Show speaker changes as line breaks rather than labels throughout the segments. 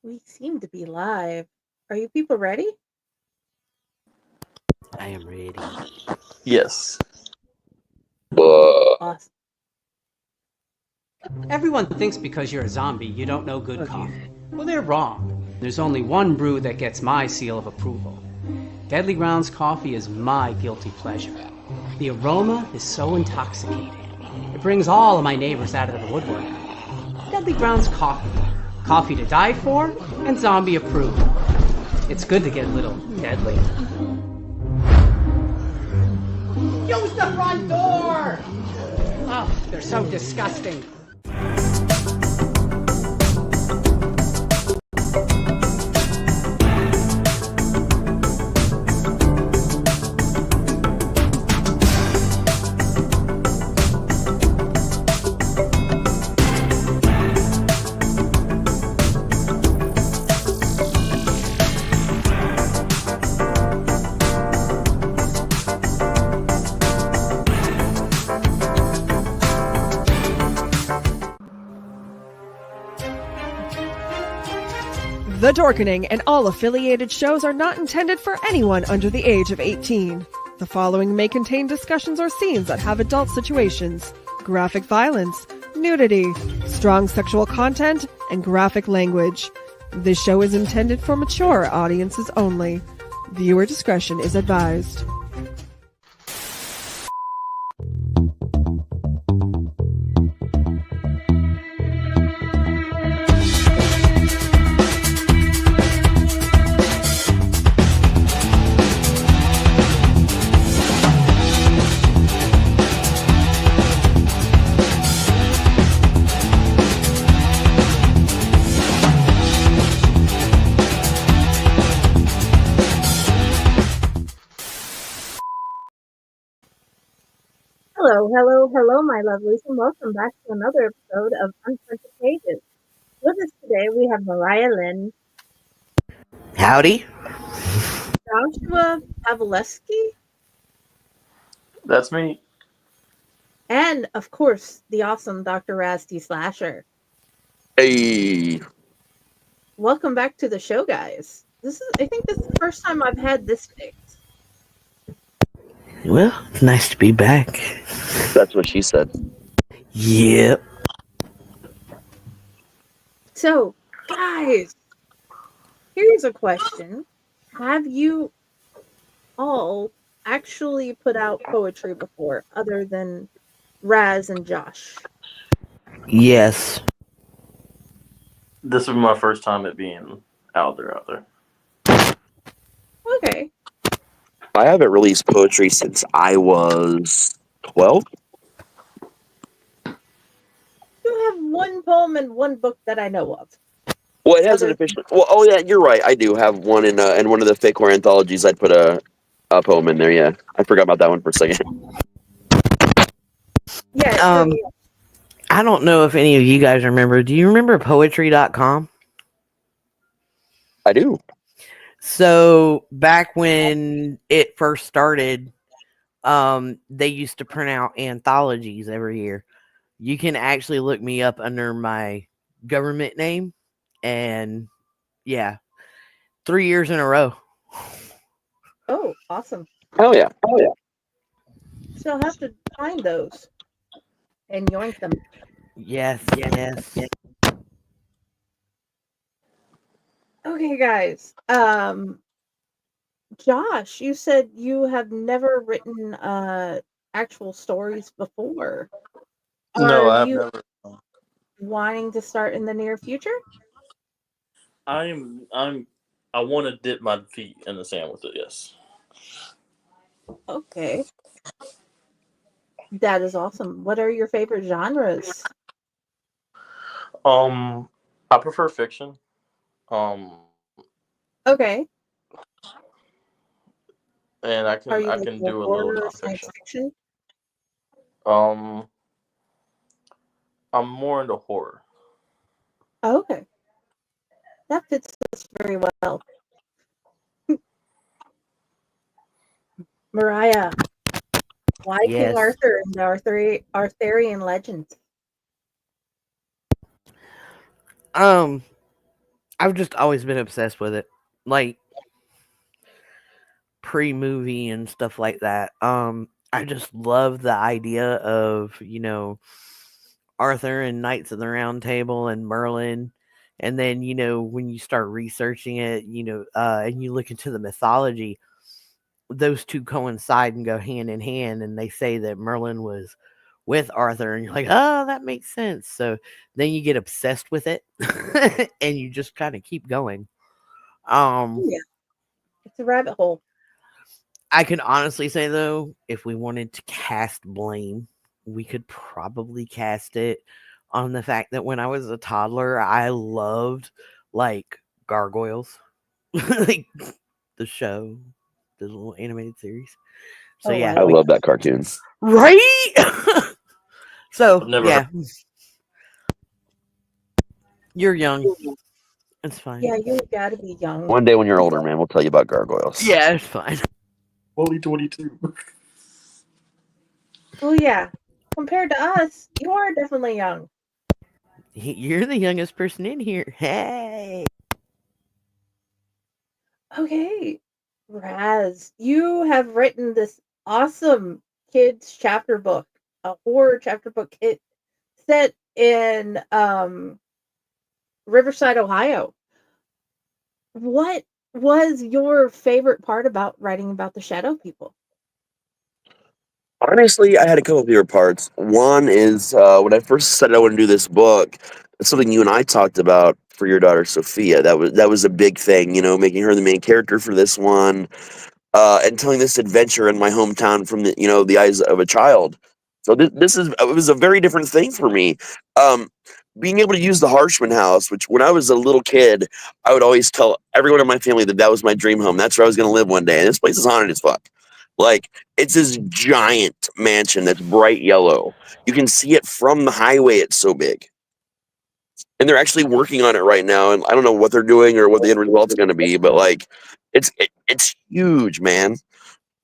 We seem to be live. Are you people ready?
I am ready.
Yes.
Awesome.
Everyone thinks because you're a zombie, you don't know good coffee. Well, they're wrong. There's only one brew that gets my seal of approval. Deadly Grounds coffee is my guilty pleasure. The aroma is so intoxicating. It brings all of my neighbors out of the woodwork. Deadly Grounds coffee. Coffee to die for and zombie approved. It's good to get a little deadly. Use the front door! Oh, they're so disgusting.
The Dorkening and all affiliated shows are not intended for anyone under the age of 18. The following may contain discussions or scenes that have adult situations, graphic violence, nudity, strong sexual content, and graphic language. This show is intended for mature audiences only. Viewer discretion is advised.
Hello, my lovelies, and welcome back to another episode of Unprinted Pages. With us today, we have Mariah Lynde,
Howdy.
Joshua Pavelsky,
That's me.
and, of course, the awesome Dr. Rasty Slasher.
Hey,
Welcome back to the show, guys. I think this is the first time I've had this picked.
Well, it's nice to be back.
that's what she said.
Yep.
So, guys, here's a question. Have you all actually put out poetry before, other than Raz and Josh?
Yes.
This is my first time it being out there.
Okay.
I haven't released poetry since I was 12.
You have one poem and one book that I know of.
Well, it hasn't officially. Well, oh yeah, you're right. I do have one in one of the Fakeware anthologies. I'd put a poem in there. Yeah, I forgot about that one for a second.
Yeah.
I don't know if any of you guys remember. Do you remember poetry.com?
I do.
So back when it first started, they used to print out anthologies every year. You can actually look me up under my government name, and yeah, 3 years in a row.
Oh, awesome.
Oh yeah.
So I'll have to find those and yoink them.
Yes.
Okay, guys. Josh, you said you have never written actual stories before.
No,
Are
I've
you
never.
wanting to start in the near future?
I want to dip my feet in the sand with it. Yes.
Okay. That is awesome. What are your favorite genres?
I prefer fiction.
Okay.
And I
Are you
can do a little
horror or science
nonfiction.
fiction?
I'm more into horror.
Okay. That fits us very well. Mariah, why
Yes.
King Arthur and the Arthurian legends?
I've just always been obsessed with it. Like pre-movie and stuff like that. I just love the idea of, Arthur and Knights of the Round Table and Merlin. And then, when you start researching it, and you look into the mythology, those two coincide and go hand in hand. And they say that Merlin was with Arthur, and you're like, oh, that makes sense. So then you get obsessed with it and you just kind of keep going.
Yeah. It's a rabbit hole.
I can honestly say though, if we wanted to cast blame, we could probably cast it on the fact that when I was a toddler, I loved like gargoyles, like the show, the little animated series. So
Oh,
yeah,
I love that cartoon.
right. So
I've never
yeah, you're young. It's fine.
Yeah, you gotta be young.
One day when you're older, man, we'll tell you about gargoyles.
Yeah, it's fine.
2022.
Oh yeah. Compared to us, you are definitely young.
You're the youngest person in here. Hey.
Okay. Raz, you have written this awesome kids chapter book, a horror chapter book set in Riverside, Ohio. What was your favorite part about writing about the shadow people?
Honestly, I had a couple of favorite parts. One is when I first said I want to do this book. It's something you and I talked about for your daughter Sophia. That was a big thing, making her the main character for this one, and telling this adventure in my hometown from the eyes of a child. So it was a very different thing for me. Um, Being able to use the Harshman house, which when I was a little kid, I would always tell everyone in my family that was my dream home. That's where I was going to live one day. And this place is haunted as fuck. Like, it's this giant mansion that's bright yellow. You can see it from the highway. It's so big. And they're actually working on it right now. And I don't know what they're doing or what the end result's going to be, but like, it's huge, man.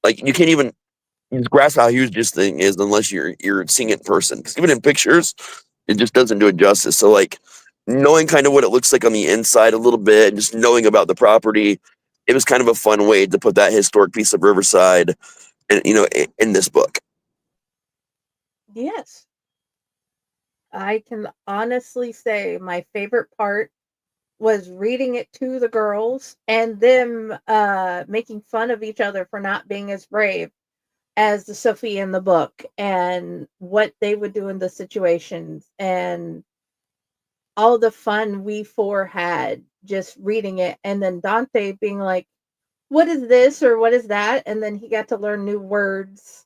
Like, you can't even grasp how huge this thing is unless you're seeing it in person. 'Cause even in pictures, it just doesn't do it justice. So like, knowing kind of what it looks like on the inside a little bit, and just knowing about the property, it was kind of a fun way to put that historic piece of Riverside, and in this book.
Yes. I can honestly say my favorite part was reading it to the girls and them making fun of each other for not being as brave as the Sophie in the book, and what they would do in the situations, and all the fun we four had just reading it, and then Dante being like, what is this or what is that? And then he got to learn new words.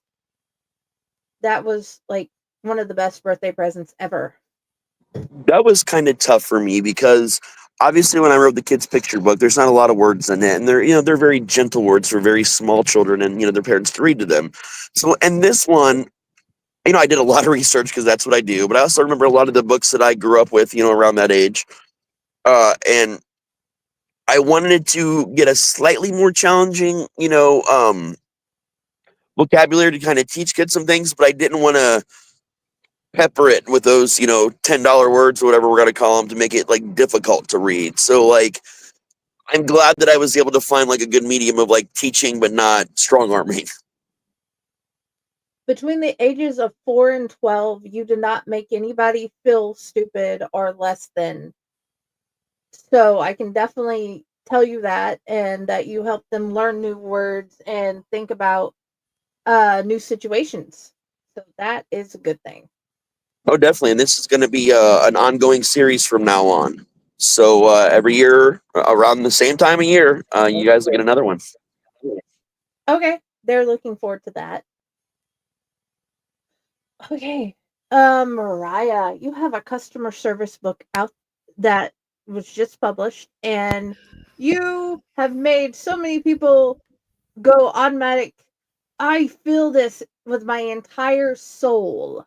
That was like one of the best birthday presents ever.
That was kind of tough for me because obviously when I wrote the kids' picture book, there's not a lot of words in it, and they're very gentle words for very small children and their parents to read to them. So, and this one, I did a lot of research because that's what I do, but I also remember a lot of the books that I grew up with, around that age, and I wanted to get a slightly more challenging, vocabulary to kind of teach kids some things, but I didn't want to pepper it with those, $10 words or whatever we're gonna call them to make it like difficult to read. So like, I'm glad that I was able to find like a good medium of like teaching but not strong arming.
Between the ages of 4 and 12, you did not make anybody feel stupid or less than. So I can definitely tell you that, and that you help them learn new words and think about new situations. So that is a good thing.
Oh, definitely. And this is going to be an ongoing series from now on. So every year, around the same time of year, you guys will get another one.
Okay, they're looking forward to that. Okay, Mariah, you have a customer service book out that was just published, and you have made so many people go automatic. I feel this with my entire soul.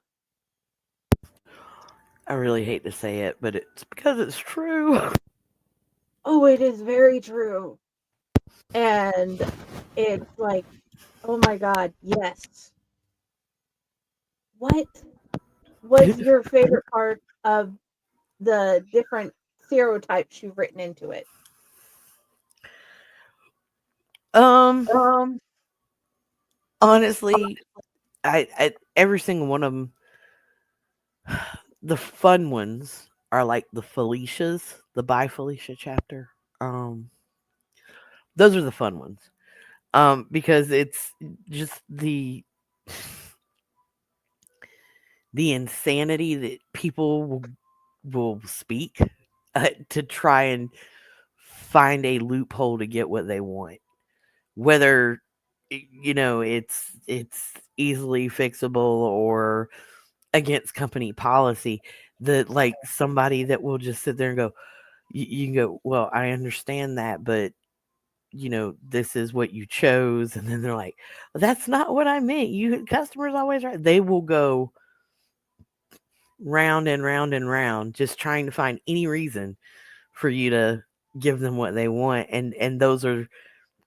I really hate to say it, but it's because it's true.
Oh, it is very true. And it's like, oh my God, yes. What was your favorite part of the different stereotypes you've written into it?
Honestly, I every single one of them, the fun ones are like the Felicias, the By Felicia chapter. Those are the fun ones. Because it's just the insanity that people will speak to try and find a loophole to get what they want, whether it's easily fixable or against company policy. That like somebody that will just sit there and go, you can go, well, I understand that, but this is what you chose. And then they're like, well, that's not what I meant. You customers always right. They will go round and round and round, just trying to find any reason for you to give them what they want. And those are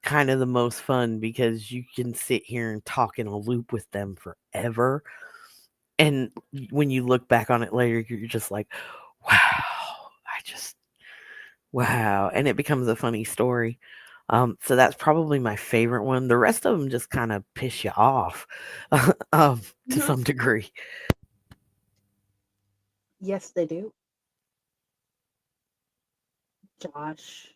kind of the most fun because you can sit here and talk in a loop with them forever. And when you look back on it later, you're just like, wow, wow. And it becomes a funny story. So that's probably my favorite one. The rest of them just kind of piss you off to some degree.
Yes, they do. Josh,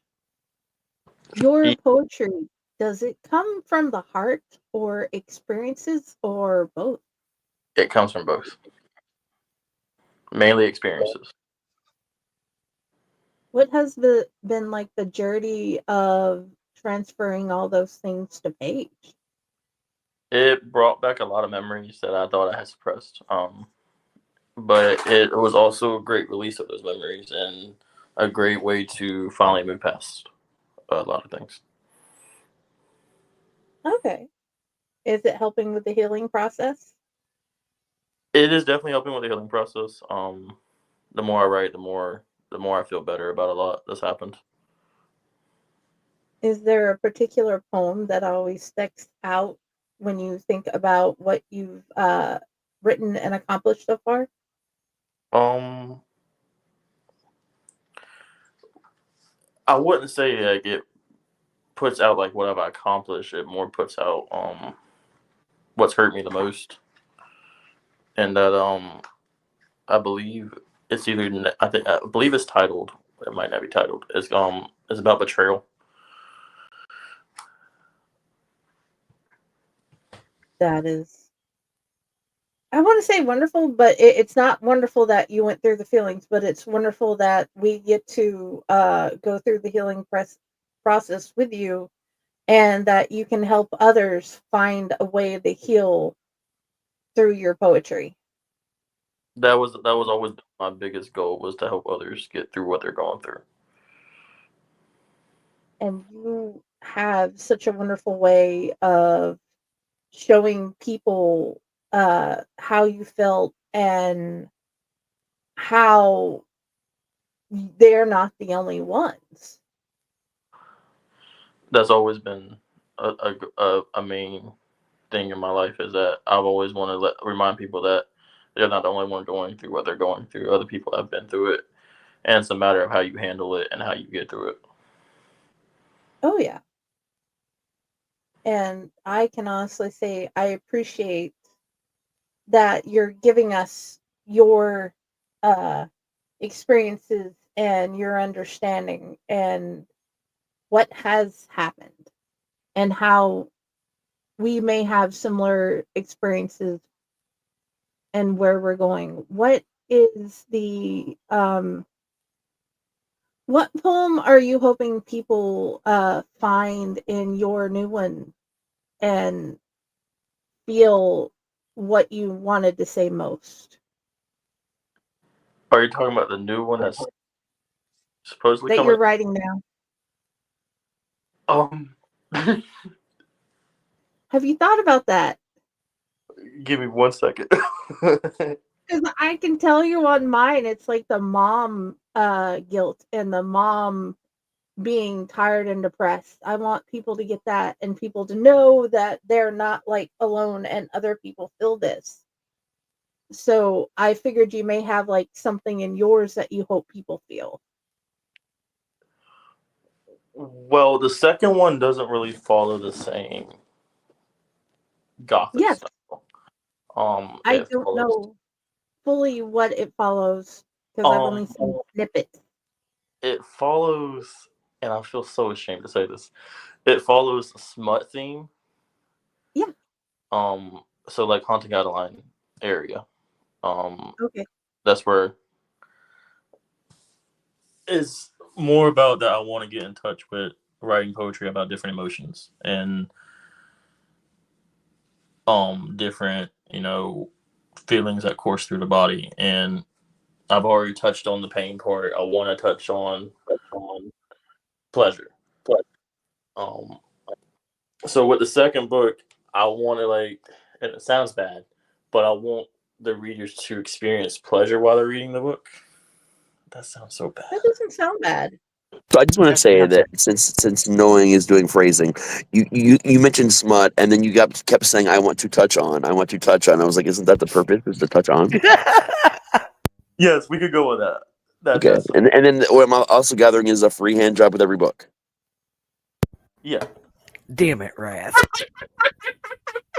your poetry, does it come from the heart or experiences or both?
It comes from both. Mainly experiences.
What has been like the journey of transferring all those things to page?
It brought back a lot of memories that I thought I had suppressed. But it was also a great release of those memories and a great way to finally move past a lot of things.
Okay. Is it helping with the healing process?
It is definitely helping with the healing process. The more I write, the more I feel better about a lot that's happened.
Is there a particular poem that always sticks out when you think about what you've written and accomplished so far?
I wouldn't say like it puts out like what I've accomplished. It more puts out what's hurt me the most, and that I believe it's either I believe it's titled. It might not be titled. It's about betrayal.
That is, I want to say wonderful, but it's not wonderful that you went through the feelings, but it's wonderful that we get to go through the healing process with you and that you can help others find a way to heal through your poetry.
That was always my biggest goal, was to help others get through what they're going through.
And you have such a wonderful way of showing people how you felt and how they're not the only ones.
That's always been a main thing in my life, is that I've always wanted to remind people that they're not the only one going through what they're going through. Other people have been through it, and it's a matter of how you handle it and how you get through it.
Oh, yeah. And I can honestly say I appreciate that you're giving us your uh, experiences and your understanding and what has happened and how we may have similar experiences and where we're going. What is the what poem are you hoping people find in your new one and feel what you wanted to say most?
Are you talking about the new one that's supposedly
That
coming?
you're writing now. Have you thought about that?
Give me 1 second.
Because I can tell you on mine, it's like the mom guilt and the mom being tired and depressed. I want people to get that and people to know that they're not like alone and other people feel this. So I figured you may have like something in yours that you hope people feel.
Well, the second one doesn't really follow the same gothic
Yes,
style.
I
It
don't
follows.
know fully what it follows because I've only
Um,
seen snippets.
it follows, and I feel so ashamed to say this. It follows the smut theme.
Yeah.
So like Haunting Adeline area.
Okay.
That's where it's more about that. I want to get in touch with writing poetry about different emotions and different feelings that course through the body. And I've already touched on the pain part. I want to touch on pleasure. Um, so with the second book, I want to and it sounds bad, but I want the readers to experience pleasure while they're reading the book. That sounds so bad.
That doesn't sound bad.
So I just want to
That's
say
not
that since knowing is doing phrasing, you mentioned smut, and then you kept saying I want to touch on. I want to touch on. I was like, isn't that the purpose? Is to touch on?
Yes, we could go with that.
Okay,
That's
and then what I'm also gathering is a free hand job with every book.
yeah.
Damn it, Raz.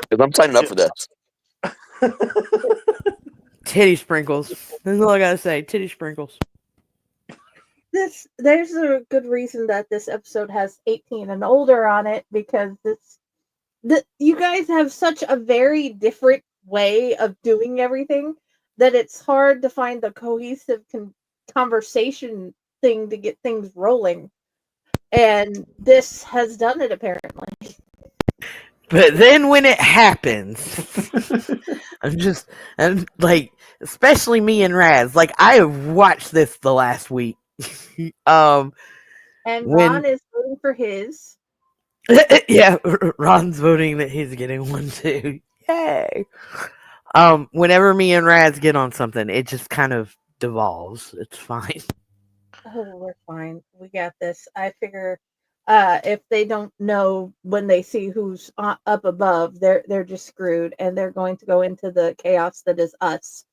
Because I'm signing up for this.
Titty sprinkles. That's all I gotta say. Titty sprinkles.
There's a good reason that this episode has 18 and older on it because you guys have such a very different way of doing everything that it's hard to find the cohesive conversation thing to get things rolling. And this has done it apparently.
But then when it happens, I'm like, especially me and Raz, like I have watched this the last week.
And
When
Ron is voting for his.
yeah, Ron's voting that he's getting one too. Yay! Whenever me and Raz get on something, it just kind of devolves. It's fine.
Oh, we're fine. We got this. I figure if they don't know when they see who's up above, they're just screwed and they're going to go into the chaos that is us.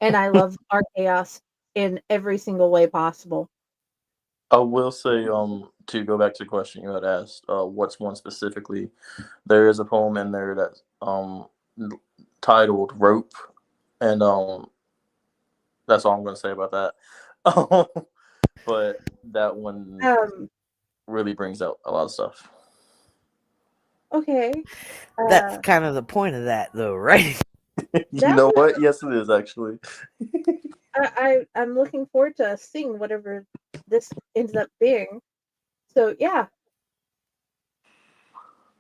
And I love our chaos in every single way possible.
I will say, to go back to the question you had asked, what's one specifically? There is a poem in there that's titled "Rope," and that's all I'm going to say about that. But that one really brings out a lot of stuff.
Okay.
That's kind of the point of that, though, right?
You know what? Yes, it is actually.
I'm looking forward to seeing whatever this ends up being. So yeah.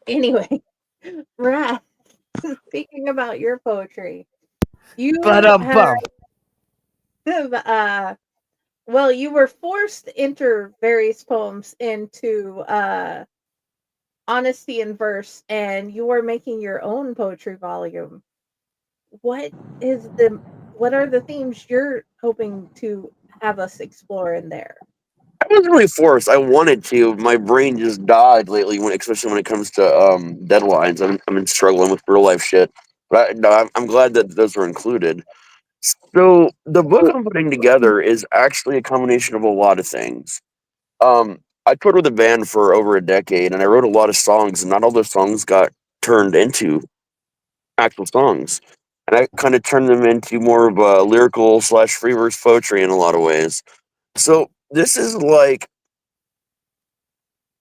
Anyway, Rat, speaking about your poetry, you
But
have well, you were forced to enter various poems into honesty in verse, and you are making your own poetry volume. What are the themes you're hoping to have us explore in there?
I wasn't really forced. I wanted to. My brain just died lately, especially when it comes to deadlines. I've been struggling with real life shit. But no, I'm glad that those were included. So the book I'm putting together is actually a combination of a lot of things. I toured with a band for over a decade, and I wrote a lot of songs, and not all those songs got turned into actual songs. And I kind of turned them into more of a lyrical / free verse poetry in a lot of ways. So this is like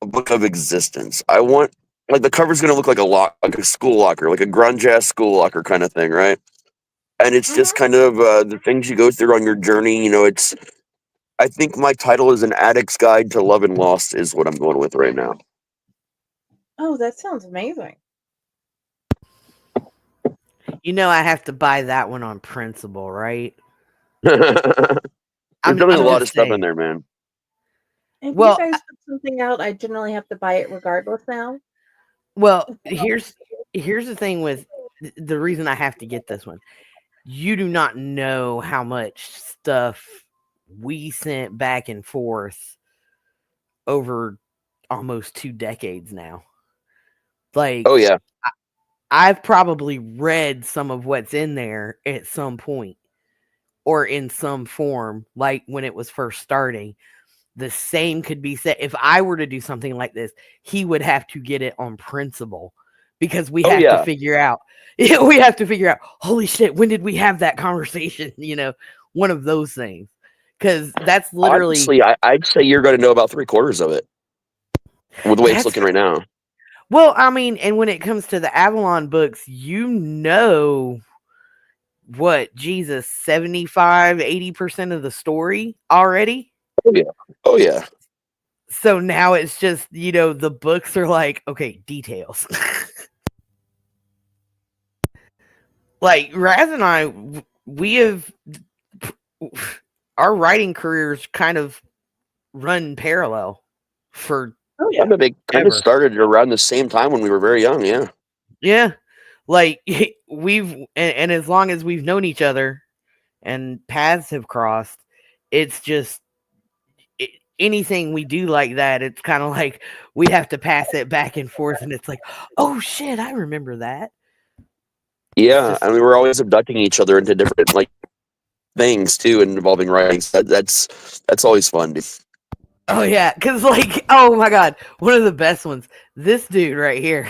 a book of existence. I want like the cover's gonna look like like a school locker, like a grunge ass school locker kind of thing, right? And it's just kind of the things you go through on your journey. It's. I think my title is An Addict's Guide to Love and Lost is what I'm going with right now.
Oh, that sounds amazing.
I have to buy that one on principle, right?
There's
I'm
definitely a lot of
just
stuff in
saying.
there, man.
If
Well,
you guys put something out, I generally have to buy it regardless now.
Well, here's the thing with the reason I have to get this one. You do not know how much stuff we sent back and forth over almost 2 decades now. Like,
Oh yeah.
I've probably read some of what's in there at some point or in some form, like when it was first starting. the same could be said. If I were to do something like this, he would have to get it on principle, because we have to figure out, holy shit, when did we have that conversation? One of those things. Because that's literally...
Honestly, I'd say you're going to know about 3/4 of it with the way it's looking right now.
Well, I mean, and when it comes to the Avalon books, what, Jesus, 75-80% of the story already?
Oh, yeah.
So now it's just, the books are like, okay, details. Like, Raz and I, our writing careers kind of run parallel for...
Oh yeah.
They kind of started around the same time when we were very young, yeah.
Yeah. Like, and as long as we've known each other and paths have crossed, it's just... anything we do like that, it's kind of like we have to pass it back and forth, and it's like, oh shit, I remember that.
Yeah, and we were always abducting each other into different things too, involving writings. That's always fun, dude.
Oh yeah, because oh my god, one of the best ones, this dude right here.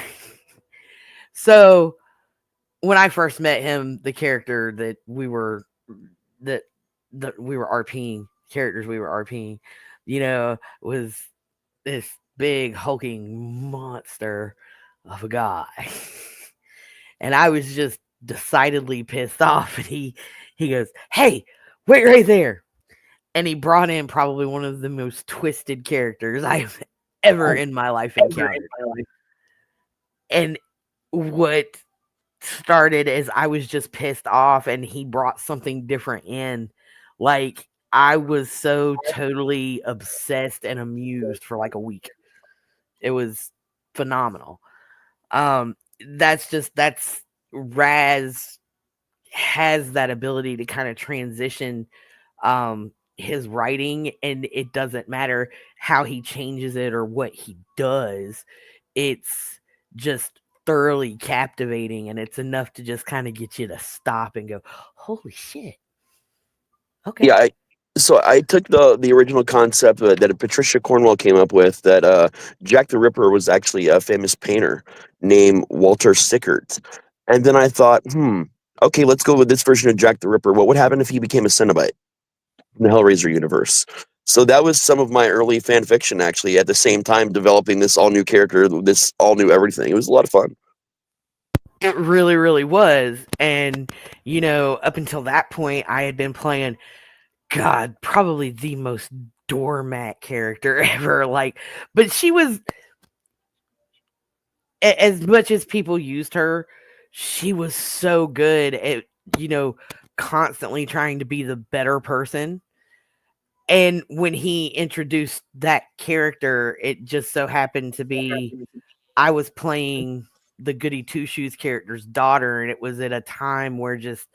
So when I first met him, the character that we were RPing, characters we were RPing, was this big hulking monster of a guy. And I was just decidedly pissed off. And he goes, "Hey, wait right there." And he brought in probably one of the most twisted characters I've ever in my life encountered. And what started as I was just pissed off, and he brought something different in. Like, I was so totally obsessed and amused for like a week. It was phenomenal. That's Raz has that ability to kind of transition his writing, and it doesn't matter how he changes it or what he does. It's just thoroughly captivating, and it's enough to just kind of get you to stop and go, holy shit. Okay.
Yeah, so I took the original concept that Patricia Cornwell came up with, that Jack the Ripper was actually a famous painter named Walter Sickert. And then I thought, okay, let's go with this version of Jack the Ripper. What would happen if he became a Cenobite in the Hellraiser universe? So that was some of my early fan fiction, actually, at the same time developing this all new character, this all new everything. It was a lot of fun.
It really, really was. And, up until that point, I had been playing, God, probably the most doormat character ever. But she was, as much as people used her, she was so good at, constantly trying to be the better person. And when he introduced that character, it just so happened to be, I was playing the Goody Two Shoes character's daughter, and it was at a time where just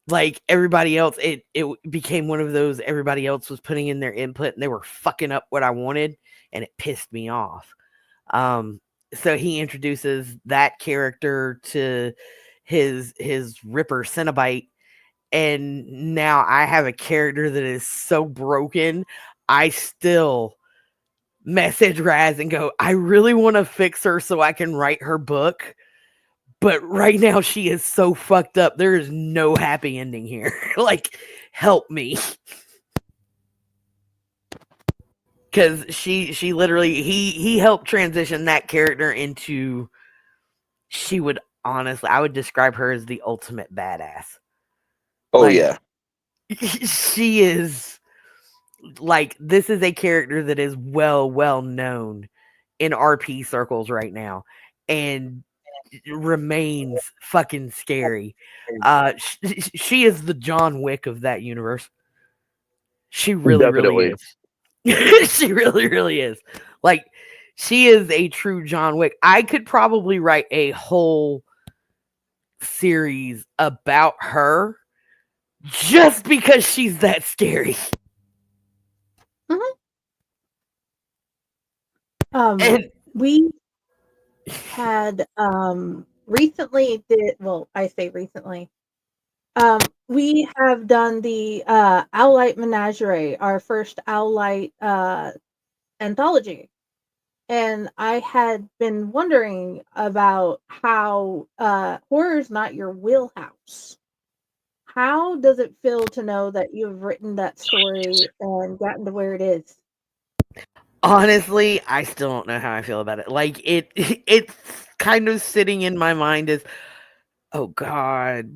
like everybody else, it became one of those, everybody else was putting in their input and they were fucking up what I wanted, and it pissed me off. So he introduces that character to his Ripper Cenobite, and now I have a character that is so broken. I still message Raz and go, I really want to fix her so I can write her book. But right now she is so fucked up. There is no happy ending here. Help me. Because she literally, he helped transition that character into, she would honestly, I would describe her as the ultimate badass.
Oh, yeah.
She is, this is a character that is well known in RP circles right now. And remains fucking scary. She is the John Wick of that universe. She really is. She really is. She is a true John Wick. I could probably write a whole series about her just because she's that scary.
And we had recently I say recently, We have done the Owlite Menagerie, our first Owlite anthology. And I had been wondering about how horror is not your wheelhouse. How does it feel to know that you've written that story and gotten to where it is?
Honestly, I still don't know how I feel about it. Like it's kind of sitting in my mind as, oh God,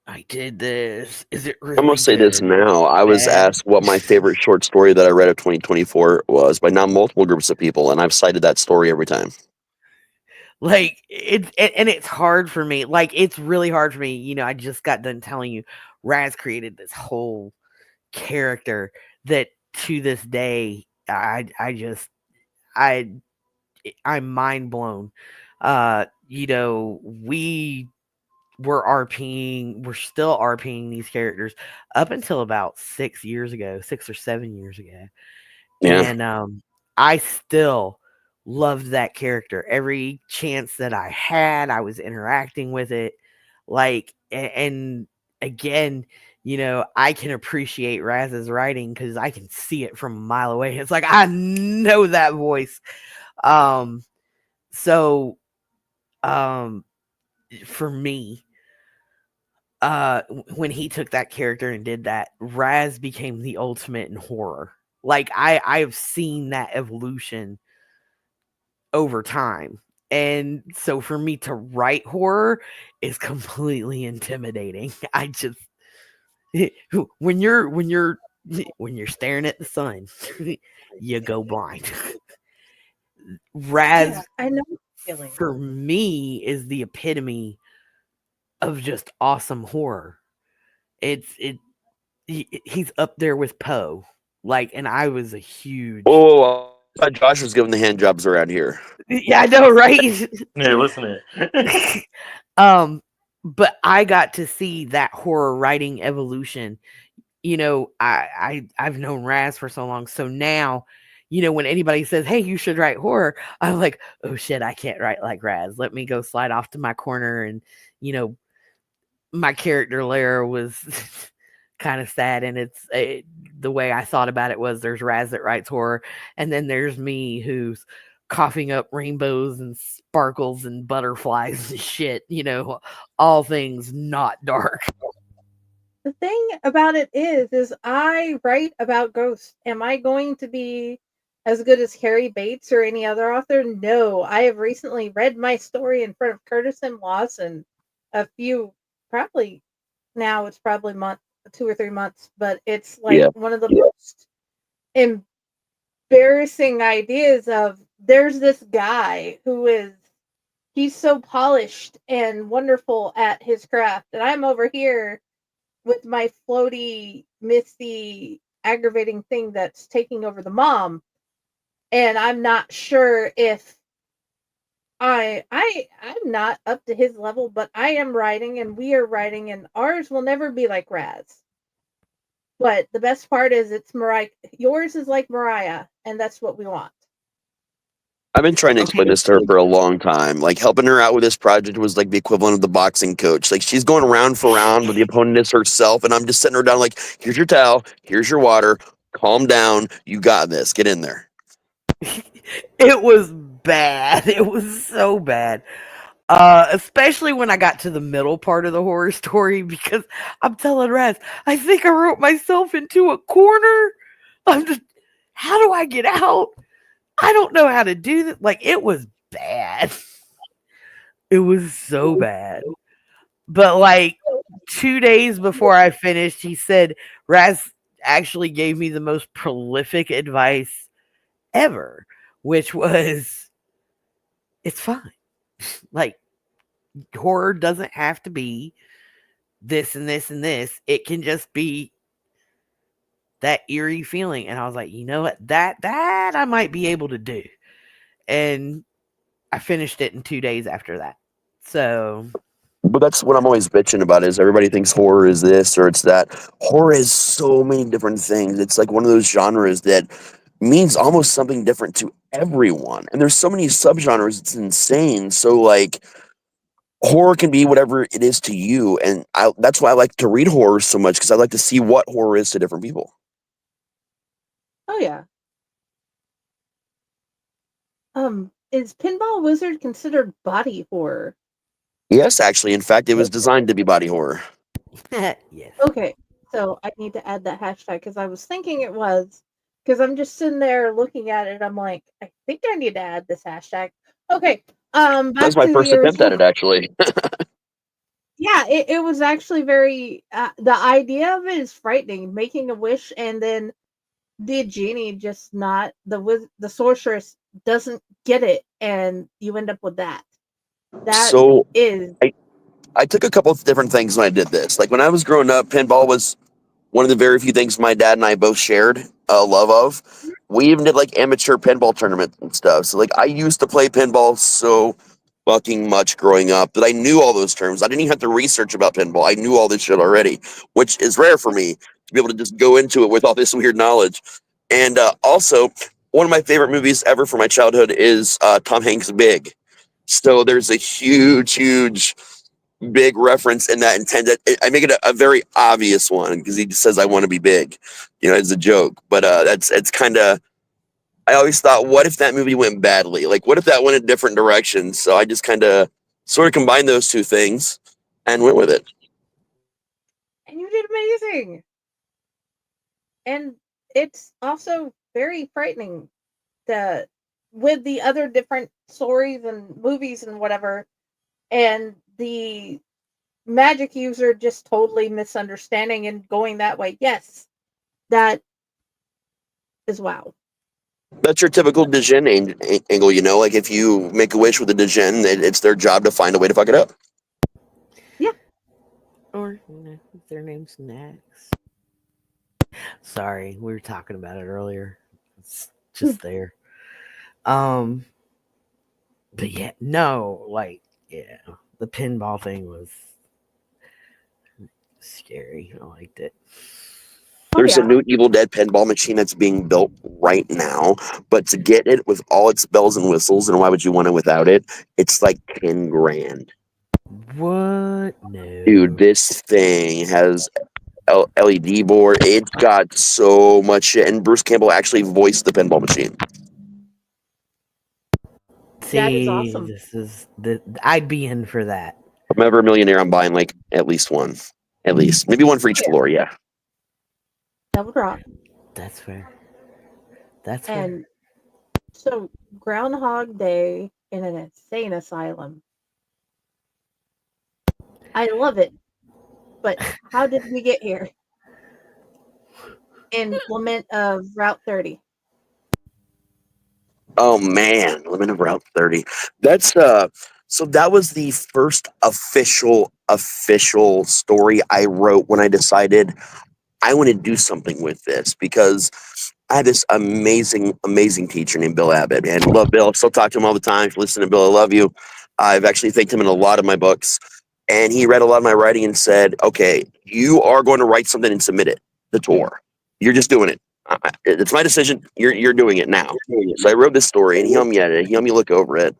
I did this. Is it
I'm gonna
really
say this
good?
now. I was
Bad?
asked what my favorite short story that I read of 2024 was by now multiple groups of people, and I've cited that story every time.
Like and it's hard for me. Like it's really hard for me. You know, I just got done telling you, Raz created this whole character that to this day I I'm mind blown. You know, we're still RPing these characters up until about 6 years ago, 6 or 7 years ago.
Yeah.
And I still loved that character. Every chance that I had, I was interacting with it. Like and again, you know, I can appreciate Raz's writing because I can see it from a mile away. It's like I know that voice. Um so um for me, when he took that character and did that, Raz became the ultimate in horror. Like I've seen that evolution over time. And so for me to write horror is completely intimidating. I just when you're staring at the sun, you go blind. Raz
Yeah, I know the feeling.
for me is the epitome of just awesome horror. He's up there with Poe. Like, and I was a huge
Oh, I thought Josh was giving the hand jobs around here.
yeah, I know, right?
Yeah, listen here.
But I got to see that horror writing evolution. You know, I've known Raz for so long, so now, you know, when anybody says, "Hey, you should write horror," I'm like, "Oh shit, I can't write like Raz. Let me go slide off to my corner." And you know, my character Lara was kind of sad, and the way I thought about it was there's Raz that writes horror, and then there's me who's coughing up rainbows and sparkles and butterflies and shit, you know, all things not dark.
The thing about it is I write about ghosts. Am I going to be as good as Carrie Bates or any other author? No. I have recently read my story in front of Curtis M. Lawson a few, probably now it's probably 2 or 3 months, but it's like
Yeah.
one of the most embarrassing ideas of there's this guy who is he's so polished and wonderful at his craft, and I'm over here with my floaty, misty, aggravating thing that's taking over the mom, and I'm not sure if I'm not up to his level, but I am writing and we are writing, and ours will never be like Raz. But the best part is it's Mariah. Yours is like Mariah, and that's what we want.
I've been trying to
Okay.
explain this to her for a long time. Like helping her out with this project was like the equivalent of the boxing coach. Like she's going round for round, but the opponent is herself, and I'm just sitting her down like, here's your towel, here's your water, calm down, you got this, get in there.
It was bad. It was so bad. Especially when I got to the middle part of the horror story because I'm telling Raz, I think I wrote myself into a corner. I'm just, how do I get out? I don't know how to do that. Like, it was bad. It was so bad. But, like, 2 days before I finished, he said, Raz actually gave me the most prolific advice ever, which was, it's fine. Like, horror doesn't have to be this and this and this. It can just be that eerie feeling. And I was like, you know what? That I might be able to do. And I finished it in 2 days after that. So
But that's what I'm always bitching about is everybody thinks horror is this or it's that. Horror is so many different things. It's like one of those genres that means almost something different to everyone. And there's so many subgenres, it's insane. So like horror can be whatever it is to you, and that's why I like to read horror so much, because I like to see what horror is to different people.
Oh yeah. Is Pinball Wizard considered body horror?
Yes, actually, in fact, it was designed to be body horror.
Yes.
Okay, so I need to add that hashtag because I was thinking it was, because I'm just sitting there looking at it. I'm like, I think I need to add this hashtag. Okay,
That
back
was my
to
first
the
attempt at
original.
it, actually.
Yeah, it was actually very. The idea of it is frightening. Making a wish and then the genie just not the sorceress doesn't get it, and you end up with that. That
So
is
I took a couple of different things when I did this. Like when I was growing up, pinball was one of the very few things my dad and I both shared a love of. We even did like amateur pinball tournaments and stuff. So like I used to play pinball so fucking much growing up that I knew all those terms. I didn't even have to research about pinball. I knew all this shit already, which is rare for me to be able to just go into it with all this weird knowledge. And also, one of my favorite movies ever from my childhood is Tom Hanks' Big. So there's a huge big reference in that intended. I make it a very obvious one because he just says, "I want to be big," it's a joke. But it's kind of. I always thought, what if that movie went badly? Like, what if that went in different directions? So I just kind of sort of combined those two things and went with it.
and you did amazing. And it's also very frightening the with the other different stories and movies and whatever, and the magic user just totally misunderstanding and going that way. Yes, that is wow.
That's your typical Djinn angle, Like if you make a wish with a Djinn, it's their job to find a way to fuck it up.
Yeah.
Or their name's Nax. Sorry, we were talking about it earlier. It's just there. But yeah, no, the pinball thing was scary. I liked it.
There's a new Evil Dead pinball machine that's being built right now, but to get it with all its bells and whistles, and why would you want it without it? It's like 10 grand.
What? No.
Dude, this thing has LED board. It's got so much shit, and Bruce Campbell actually voiced the pinball machine.
See,
that is awesome.
This is I'd be in for that.
If I'm ever a millionaire, I'm buying like at least one. At least. Maybe one for each floor, yeah.
Double drop.
That's fair. That's
and so Groundhog Day in an insane asylum. I love it. But how did we get here? In Lament of Route 30.
Oh man, Lament of Route 30. That's so that was the first official story I wrote when I decided I want to do something with this, because I had this amazing teacher named Bill Abbott, and love Bill. Still talk to him all the time. If you listen to Bill, I love you. I've actually thanked him in a lot of my books, and he read a lot of my writing and said, "Okay, you are going to write something and submit it to tour. You're just doing it. It's my decision. You're doing it now." So I wrote this story, and he helped me edit it. He helped me look over it,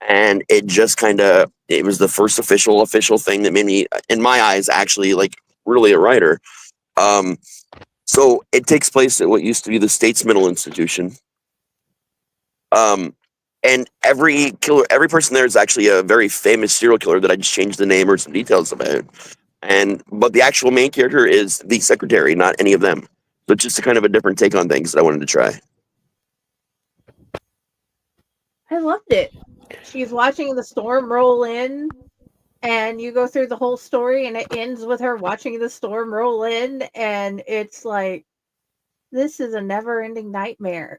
and it just it was the first official thing that made me, in my eyes, actually like really a writer. So it takes place at what used to be the State's Mental Institution. And every person there is actually a very famous serial killer that I just changed the name or some details about. But the actual main character is the secretary, not any of them. So it's just a kind of a different take on things that I wanted to try.
I loved it. She's watching the storm roll in, and you go through the whole story, and it ends with her watching the storm roll in, and it's like, this is a never-ending nightmare.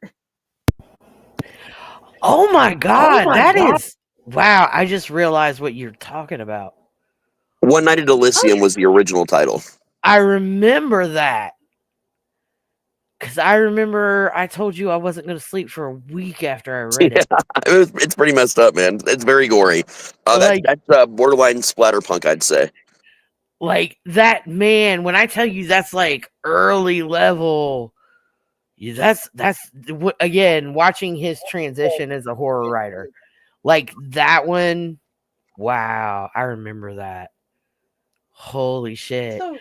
Oh my god, is wow! I just realized what you're talking about.
One Night at Elysium was the original title.
I remember that. Because I remember I told you I wasn't going to sleep for a week after I read it.
It's pretty messed up, man. It's very gory. That's borderline splatterpunk, I'd say.
Like that, man. When I tell you that's like early level, that's again watching his transition as a horror writer. Like that one Wow, I remember that. Holy shit.
So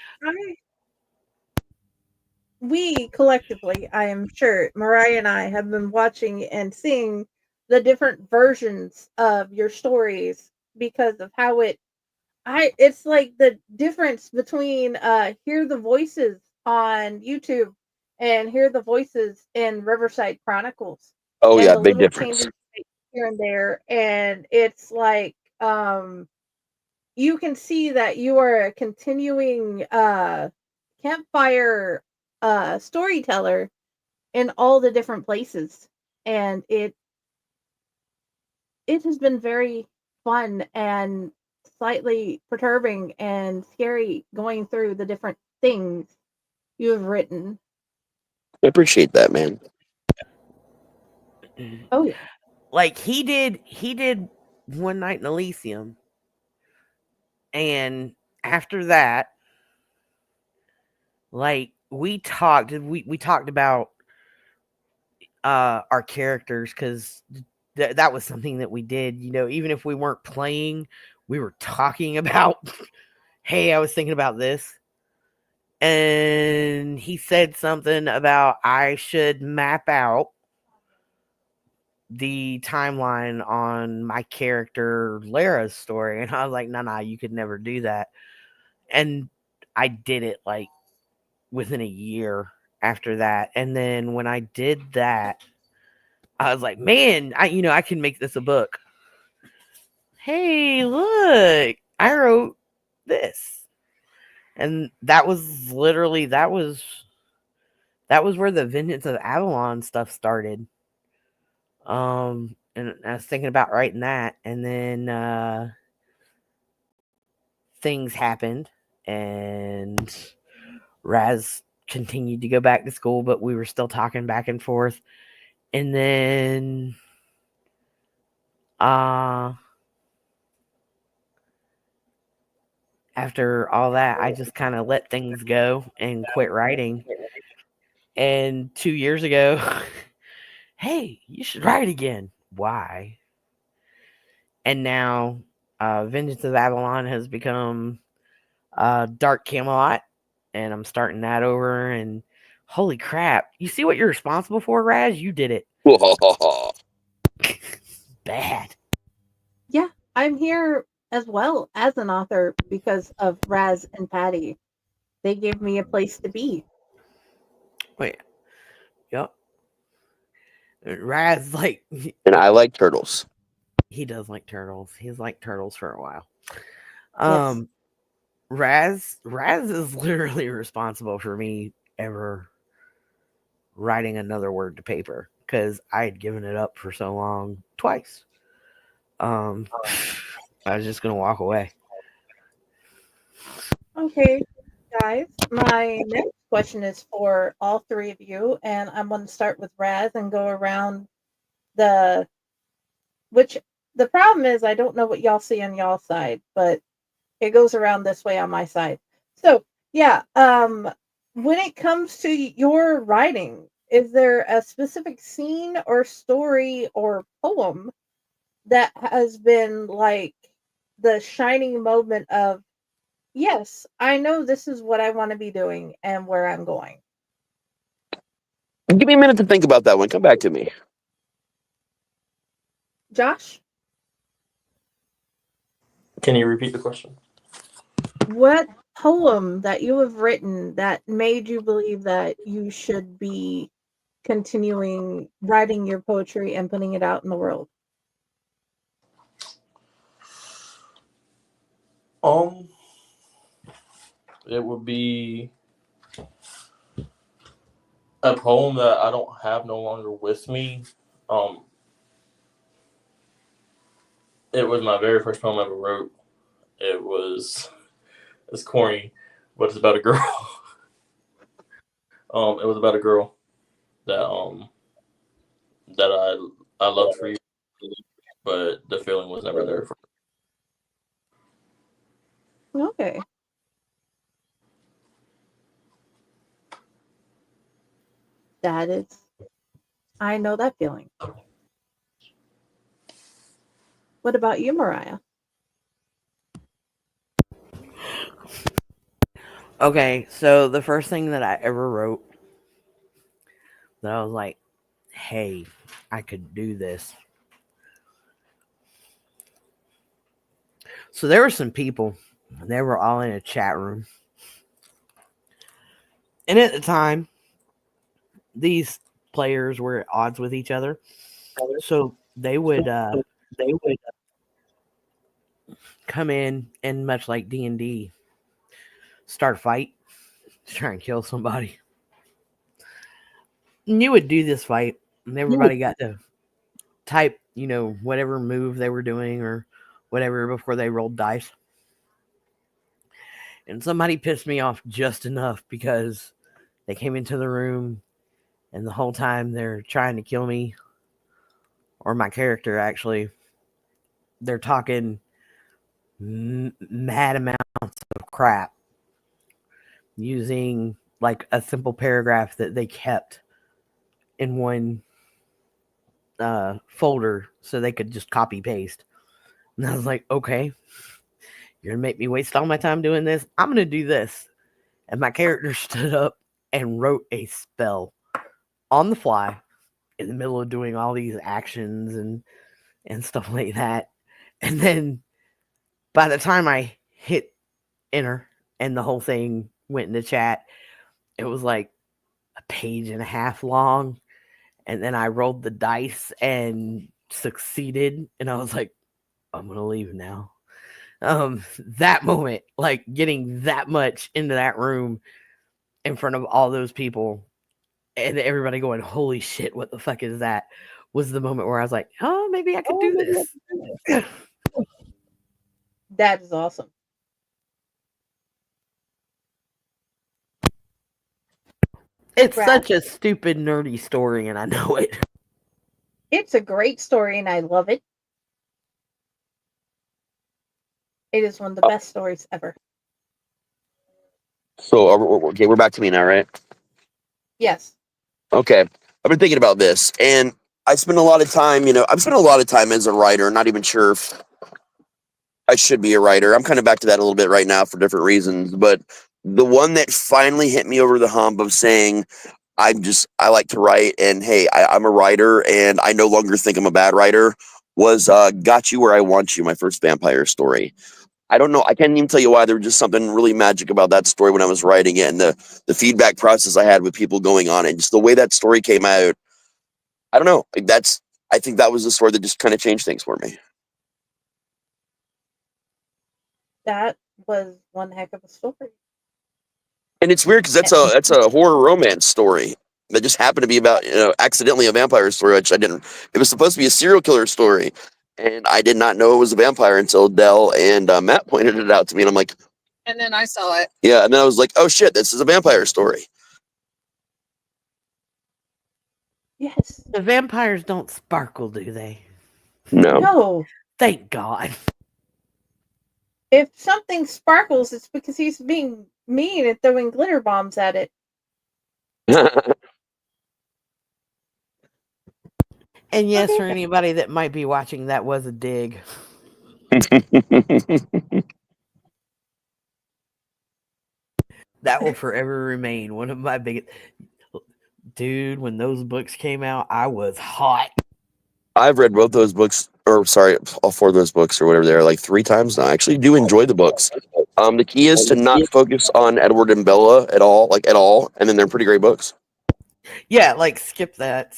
we collectively, I am sure, Mariah and I have been watching and seeing the different versions of your stories because of how it's like the difference between hear the voices on YouTube and hear the voices in Riverside Chronicles
Oh
and
yeah,
the
big
little
difference.
changes here and there, and it's like you can see that you are a continuing campfire storyteller in all the different places, and it has been very fun and slightly perturbing and scary going through the different things you have written.
I appreciate that, man.
Oh yeah.
Like he did One Night in Elysium, and after that, like we talked about our characters, because that was something that we did, even if we weren't playing, we were talking about hey, I was thinking about this. And he said something about I should map out the timeline on my character Lara's story. And I was like, no, you could never do that. And I did it like within a year after that. And then when I did that, I was like, man, I can make this a book. Hey, look, I wrote this. And that was literally that was where the Vengeance of Avalon stuff started. And I was thinking about writing that, and then things happened, and Raz continued to go back to school, but we were still talking back and forth. And then after all that, I just kind of let things go and quit writing. And 2 years ago, hey, you should write again. Why? And now Vengeance of Avalon has become Dark Camelot, and I'm starting that over. And holy crap, you see what you're responsible for, Raz? You did it. Bad.
Yeah, I'm here as well as an author because of Raz and Patty. They gave me a place to be.
Wait, yep. Raz, like,
And I like turtles.
he does like turtles. He's liked turtles for a while.
Yes.
Raz is literally responsible for me ever writing another word to paper, because I had given it up for so long, twice. I was just gonna walk away.
Okay, guys. My next question is for all three of you, and I'm going to start with Raz and go around the which the problem is I don't know what y'all see on y'all side, but it goes around this way on my side. So, yeah, when it comes to your writing, is there a specific scene or story or poem that has been like the shining moment of, yes, I know this is what I want to be doing and where I'm going?
Give me a minute to think about that one. Come back to me.
Josh,
Can you repeat the question?
what poem that you have written that made you believe that you should be continuing writing your poetry and putting it out in the world?
It would be a poem that I don't have no longer with me. It was my very first poem I ever wrote. It's corny, but it's about a girl. It was about a girl that I loved for years, but the feeling was never there for her.
Okay. That is, I know that feeling. What about you, Mariah?
Okay, so the first thing that I ever wrote that I was like, hey, I could do this. So there were some people, and they were all in a chat room. And at the time, these players were at odds with each other. So they would come in and, much like D&D, start a fight to try and kill somebody. And you would do this fight, and everybody got to type, whatever move they were doing or whatever before they rolled dice. And somebody pissed me off just enough because they came into the room and the whole time they're trying to kill me, or my character actually, they're talking mad amounts of crap using like a simple paragraph that they kept in one folder so they could just copy paste. And I was like, okay, you're gonna make me waste all my time doing this. I'm gonna do this. And my character stood up and wrote a spell on the fly in the middle of doing all these actions and stuff like that. And then by the time I hit enter and the whole thing went into chat, it was like a page and a half long. And then I rolled the dice and succeeded. And I was like, I'm going to leave now. That moment, like getting that much into that room in front of all those people and everybody going, holy shit, what the fuck is that? Was the moment where I was like, oh, maybe I could do this.
That is awesome.
It's such a stupid, nerdy story, and I know it.
It's a great story, and I love it. It is one of the best stories ever.
So, okay, we're back to me now, right?
Yes.
Okay. I've been thinking about this, and I spend a lot of time, I've spent a lot of time as a writer, not even sure if I should be a writer. I'm kind of back to that a little bit right now for different reasons, but the one that finally hit me over the hump of saying, I like to write, and hey, I'm a writer, and I no longer think I'm a bad writer, was Got You Where I Want You, my first vampire story. I don't know. I can't even tell you why. There was just something really magic about that story when I was writing it, and the feedback process I had with people going on it, just the way that story came out. I don't know. I think that was the story that just kind of changed things for me.
That was one heck of a story.
And it's weird because that's a horror romance story that just happened to be about, accidentally a vampire story, which I didn't. It was supposed to be a serial killer story, and I did not know it was a vampire until Dell and Matt pointed it out to me, and I'm like,
and then I saw it.
Yeah, and then I was like, oh shit, this is a vampire story.
Yes.
The vampires don't sparkle, do they?
No.
Thank God.
If something sparkles, it's because he's being mean and throwing glitter bombs at it.
And yes, for anybody that might be watching, that was a dig. That will forever remain one of my biggest. Dude, when those books came out, I was hot.
I've read both those books, or sorry, all four of those books or whatever they are, like 3 times now. I actually do enjoy the books. The key is to not focus on Edward and Bella at all, and then they're pretty great books.
Yeah, like skip that.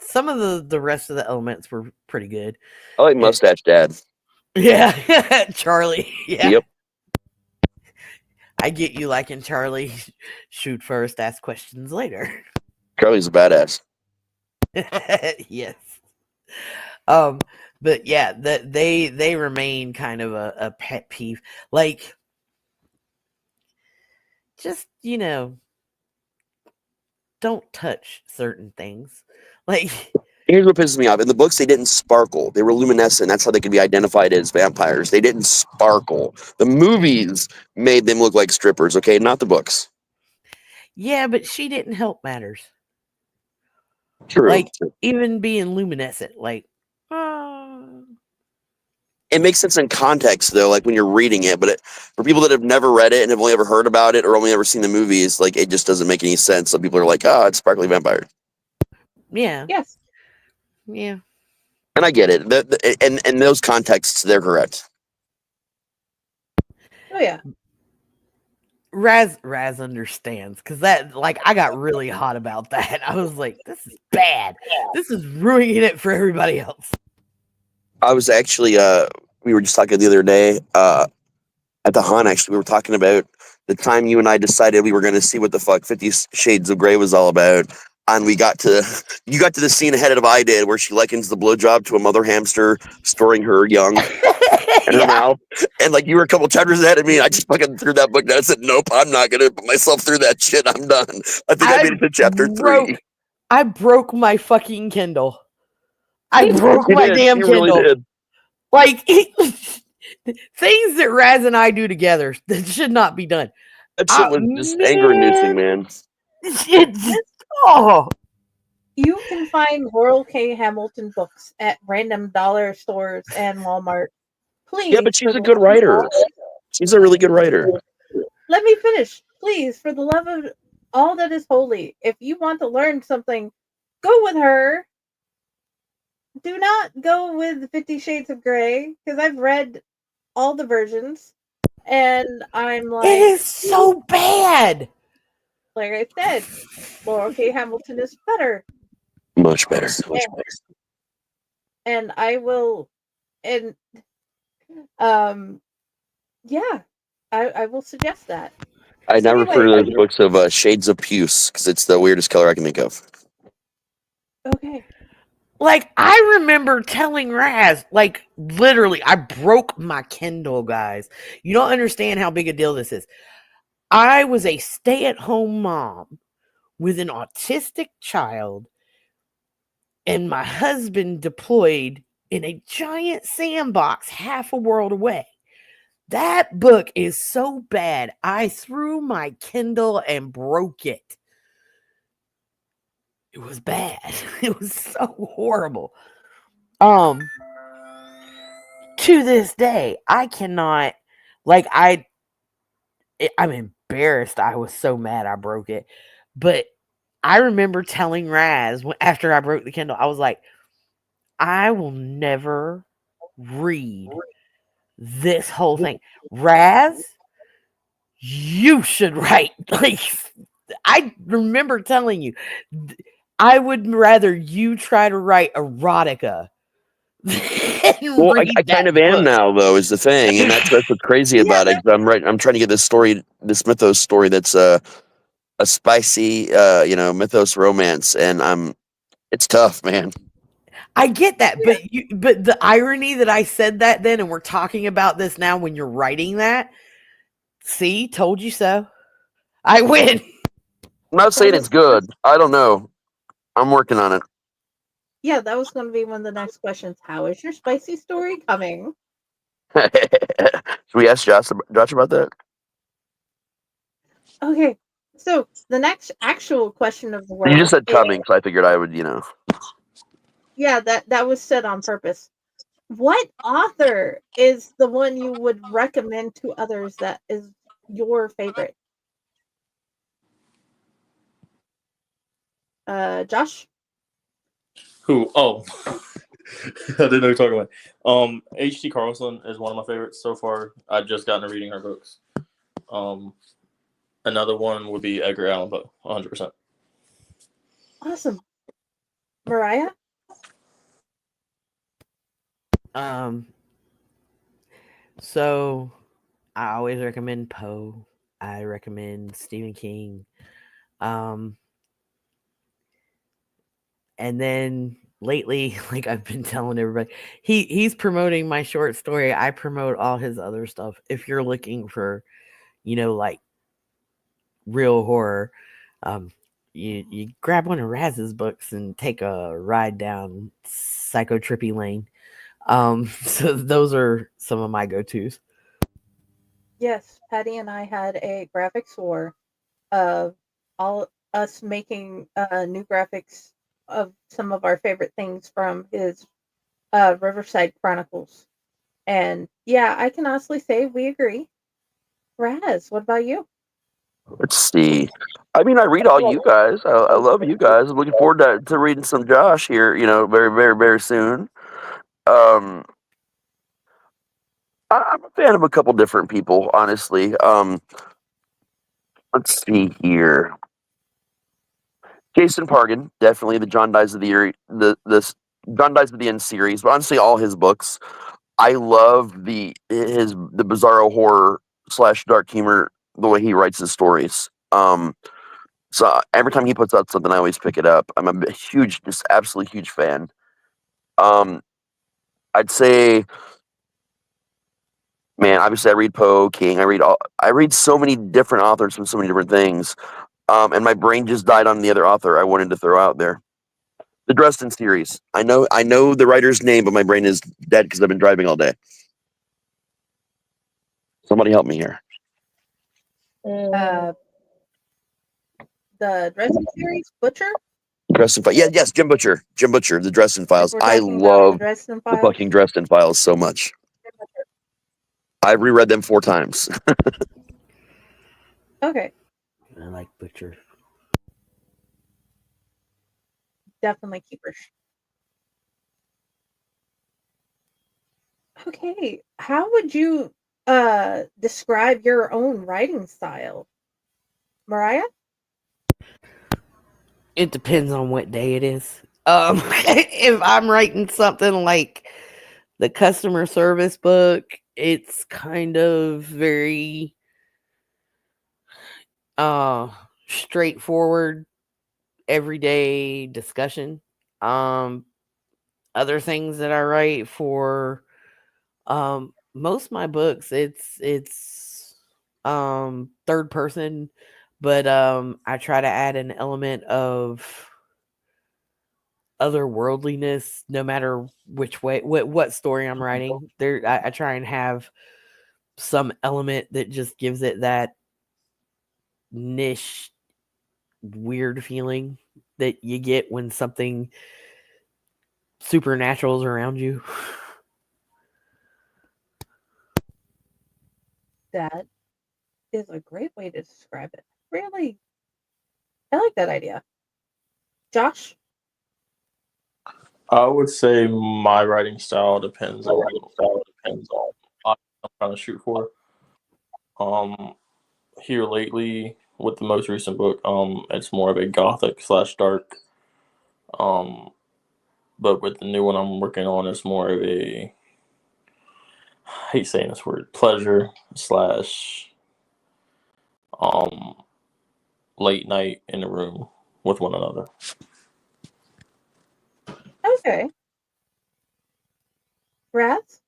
Some of the rest of the elements were pretty good.
I like Mustache Dad.
Yeah, Charlie. Yeah.
Yep.
I get you liking Charlie. Shoot first, ask questions later.
Charlie's a badass.
Yes. But yeah, that they remain kind of a pet peeve. Like, just, don't touch certain things. Like,
here's what pisses me off. In the books, they didn't sparkle. They were luminescent. That's how they could be identified as vampires. They didn't sparkle. The movies made them look like strippers, okay? Not the books.
Yeah, but she didn't help matters.
True.
Like, even being luminescent, like,
it makes sense in context though, like when you're reading it. But for people that have never read it and have only ever heard about it or only ever seen the movies, like it just doesn't make any sense. So people are like, "Oh, it's sparkly vampire."
Yeah.
Yes.
Yeah.
And I get it. In those contexts, they're correct.
Oh yeah.
Raz understands because that, like, I got really hot about that. I was like, this is bad. This is ruining it for everybody else.
I was actually we were just talking the other day at the hunt. Actually, we were talking about the time you and I decided we were going to see what the fuck 50 Shades of Grey was all about. And you got to the scene ahead of I did where she likens the blowjob to a mother hamster storing her young in her mouth. And like you were a couple chapters ahead of me. And I just fucking threw that book down. I said, nope, I'm not going to put myself through that shit. I'm done. I think I made it to chapter 3.
I broke my fucking Kindle. I broke
You
my
did.
damn
You
Kindle.
really did.
Like, things that Raz and I do together that should not be done.
That shit was just anger-inducing, man.
You can find Laurel K. Hamilton books at random dollar stores and Walmart. Please.
Yeah, but she's a good writer. She's a really good writer.
Let me finish. Please, for the love of all that is holy, if you want to learn something, go with her. Do not go with 50 Shades of Grey, because I've read all the versions, and I'm like...
It is so bad!
Like I said, Laurel K. Hamilton is better.
Much better.
And I will... And... yeah, I will suggest that.
I now refer to those books of Shades of Puce, because it's the weirdest color I can think of.
Okay.
Like, I remember telling Raz, like, literally, I broke my Kindle, guys. You don't understand how big a deal this is. I was a stay-at-home mom with an autistic child, and my husband deployed in a giant sandbox half a world away. That book is so bad, I threw my Kindle and broke it. It was bad. It was so horrible. To this day, I cannot, like, I'm embarrassed. I was so mad I broke it. But I remember telling Raz after I broke the Kindle, I was like, I will never read this whole thing. Raz, you should write. Like, I remember telling you, I would rather you try to write erotica.
Well, I kind of am now, though, is the thing, and that's what's crazy about it. I'm trying to get this mythos story that's a spicy, mythos romance, and it's tough, man.
I get that, but the irony that I said that then, and we're talking about this now when you're writing that. See, told you so. I win.
I'm not saying it's good. I don't know. I'm working on it.
Yeah, that was going to be one of the next questions. How is your spicy story coming?
Should we ask Josh about that?
Okay, so the next actual question of the world.
You just said coming, so I figured I would,
Yeah, that was said on purpose. What author is the one you would recommend to others that is your favorite? Josh?
Who? Oh, I didn't know you were talking about. H.T. Carlson is one of my favorites so far. I've just gotten to reading her books. Another one would be Edgar Allan Poe, 100%.
Awesome. Mariah?
So I always recommend Poe. I recommend Stephen King. And then lately, like I've been telling everybody, he's promoting my short story. I promote all his other stuff. If you're looking for, like real horror, you grab one of Raz's books and take a ride down psychotrippy lane. So those are some of my go-tos.
Yes, Patty and I had a graphics war of all us making new graphics of some of our favorite things from his Riverside Chronicles. And yeah, I can honestly say we agree. Raz, what about you?
Let's see. I mean, I read all you guys. I love you guys. I'm looking forward to reading some Josh here. Very, very, very soon. Um, I'm a fan of a couple different people, honestly. Let's see here. Jason Pargan, definitely the John Dies of the Year, the John Dies of the End series, but honestly, all his books. I love the bizarro horror / dark humor, the way he writes his stories. So every time he puts out something, I always pick it up. I'm a huge, just absolutely huge fan. I'd say, man, obviously I read Poe, King. I read so many different authors from so many different things. And my brain just died on the other author I wanted to throw out there. The Dresden series. I know the writer's name, but my brain is dead because I've been driving all day. Somebody help me here.
The Dresden series, Butcher?
Dresden Files. Yes, Jim Butcher. Jim Butcher, the Dresden Files.
We're
I
talking about the
love
Dresden
the
Files.
fucking Dresden Files so much. I've reread them 4 times.
Okay,
I like Butcher.
definitely keepers. Okay, how would you describe your own writing style, Mariah?
It depends on what day it is. If I'm writing something like the customer service book, it's kind of very straightforward, everyday discussion. Other things that I write for most of my books, it's third person, but I try to add an element of otherworldliness no matter which way what story I'm writing. I try and have some element that just gives it that niche weird feeling that you get when something supernatural is around you.
That is a great way to describe it. Really, I like that idea. Josh?
I would say my writing style depends on what I'm trying to shoot for. Here lately with the most recent book, it's more of a gothic / dark. But with the new one I'm working on, it's more of a, I hate saying this word, pleasure / late night in the room with one another.
Okay. Raz?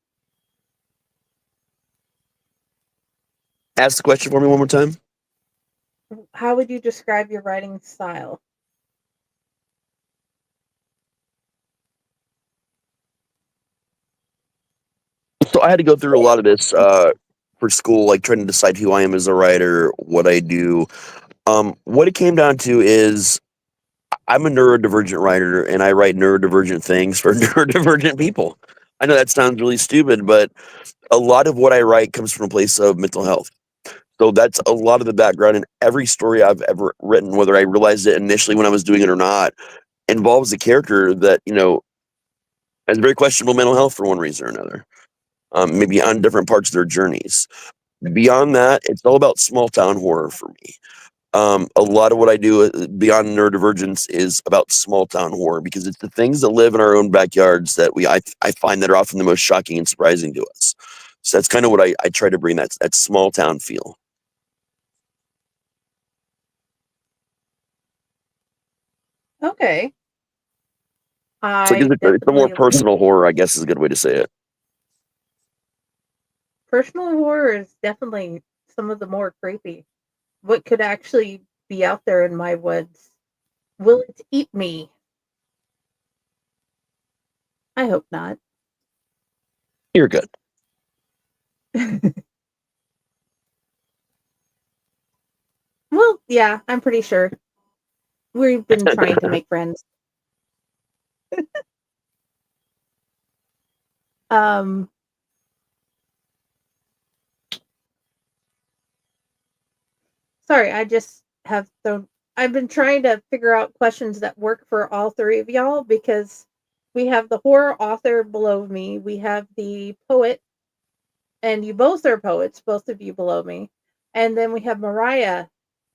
Ask the question for me one more time.
How would you describe your writing style?
So I had to go through a lot of this for school, like trying to decide who I am as a writer, what I do. What it came down to is I'm a neurodivergent writer, and I write neurodivergent things for neurodivergent people. I know that sounds really stupid, but a lot of what I write comes from a place of mental health. So that's a lot of the background, and every story I've ever written, whether I realized it initially when I was doing it or not, involves a character that has very questionable mental health for one reason or another. Maybe on different parts of their journeys. Beyond that, it's all about small town horror for me. A lot of what I do beyond neurodivergence is about small town horror because it's the things that live in our own backyards that I find that are often the most shocking and surprising to us. So that's kind of what I try to bring, that small town feel.
Okay.
So it's a more
definitely
personal horror, I guess is a good way to say it.
personal horror is definitely some of the more creepy. What could actually be out there in my woods? Will it eat me? I hope not.
You're good.
Well, yeah, I'm pretty sure. We've been trying to make friends. Um, Sorry, I just have thrown. I've been trying to figure out questions that work for all three of y'all because we have the horror author below me, we have the poet, and you both are poets, both of you below me, and then we have Mariah,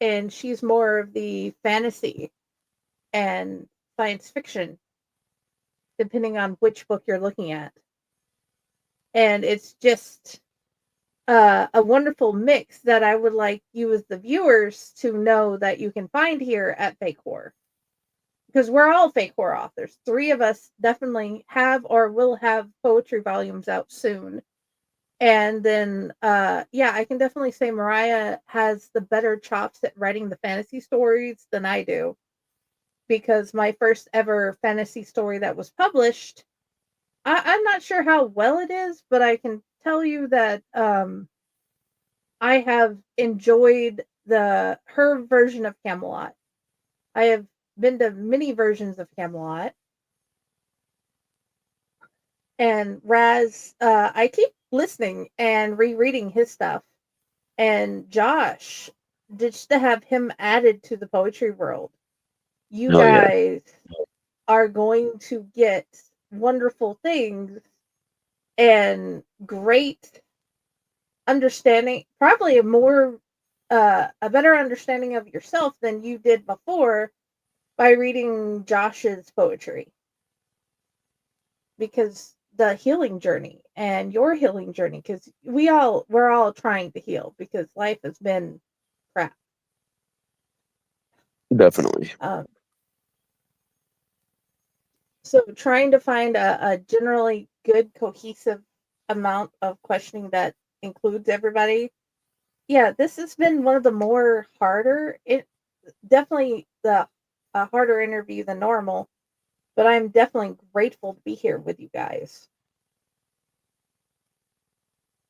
and she's more of the fantasy and science fiction, depending on which book you're looking at. And it's just a wonderful mix that I would like you as the viewers to know that you can find here at Fake Horror. Because we're all fake horror authors. Three of us definitely have or will have poetry volumes out soon. And then, yeah, I can definitely say Mariah has the better chops at writing the fantasy stories than I do. Because my first ever fantasy story that was published, I'm not sure how well it is, but I can tell you that I have enjoyed her version of Camelot. I have been to many versions of Camelot. And Raz, I keep listening and rereading his stuff. And Josh, just to have him added to the poetry world, you
Oh yeah,
guys are going to get wonderful things and great understanding, probably a better understanding of yourself than you did before by reading Josh's poetry. Because the healing journey and your healing journey, because we're all trying to heal because life has been crap.
definitely.
So trying to find a generally good cohesive amount of questioning that includes everybody. Yeah, this has been one of the more harder, it definitely the a harder interview than normal, but I'm definitely grateful to be here with you guys.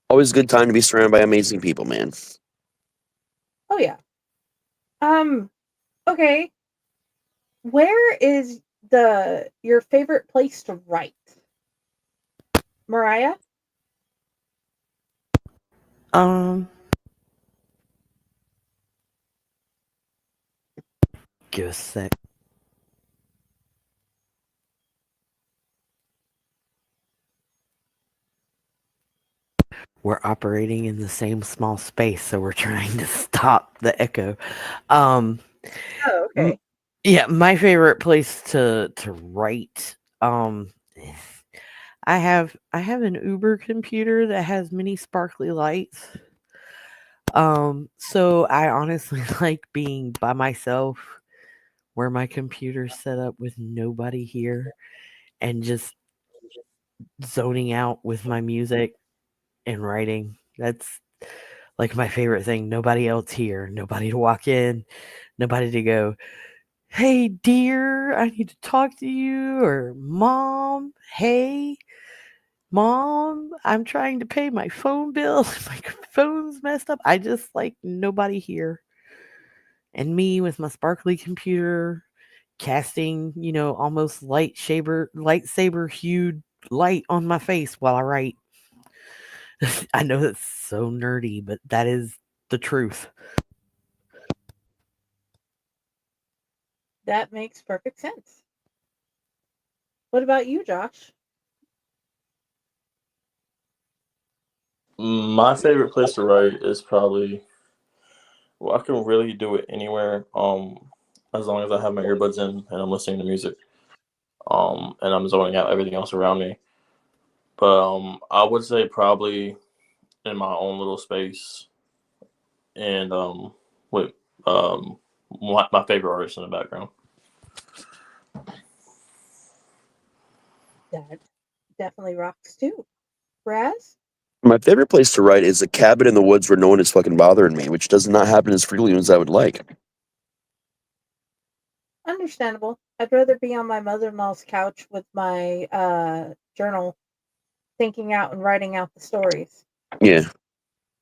Always a good time to be surrounded by amazing people, man.
Oh yeah. Okay. Where is your favorite place to write? Mariah?
Um, give us a sec. We're operating in the same small space, so we're trying to stop the echo. Um,
Oh, okay.
yeah, my favorite place to write. I have an Uber computer that has many sparkly lights. So I honestly like being by myself where my computer's set up with nobody here and just zoning out with my music and writing. That's like my favorite thing. Nobody else here, nobody to walk in, nobody to go, "Hey dear, I need to talk to you," or "Mom, hey, Mom, I'm trying to pay my phone bill. My phone's messed up." I just like nobody here. And me with my sparkly computer casting, almost lightsaber hued light on my face while I write. I know that's so nerdy, but that is the truth.
That makes perfect sense. What about you, Josh?
My favorite place to write is probably, well, I can really do it anywhere. As long as I have my earbuds in and I'm listening to music. And I'm zoning out everything else around me. But I would say probably in my own little space, and with my favorite artist in the background.
That definitely rocks too. Raz?
My favorite place to write is a cabin in the woods where no one is fucking bothering me, which does not happen as frequently as I would like.
Understandable. I'd rather be on my mother-in-law's couch with my journal, thinking out and writing out the stories.
Yeah.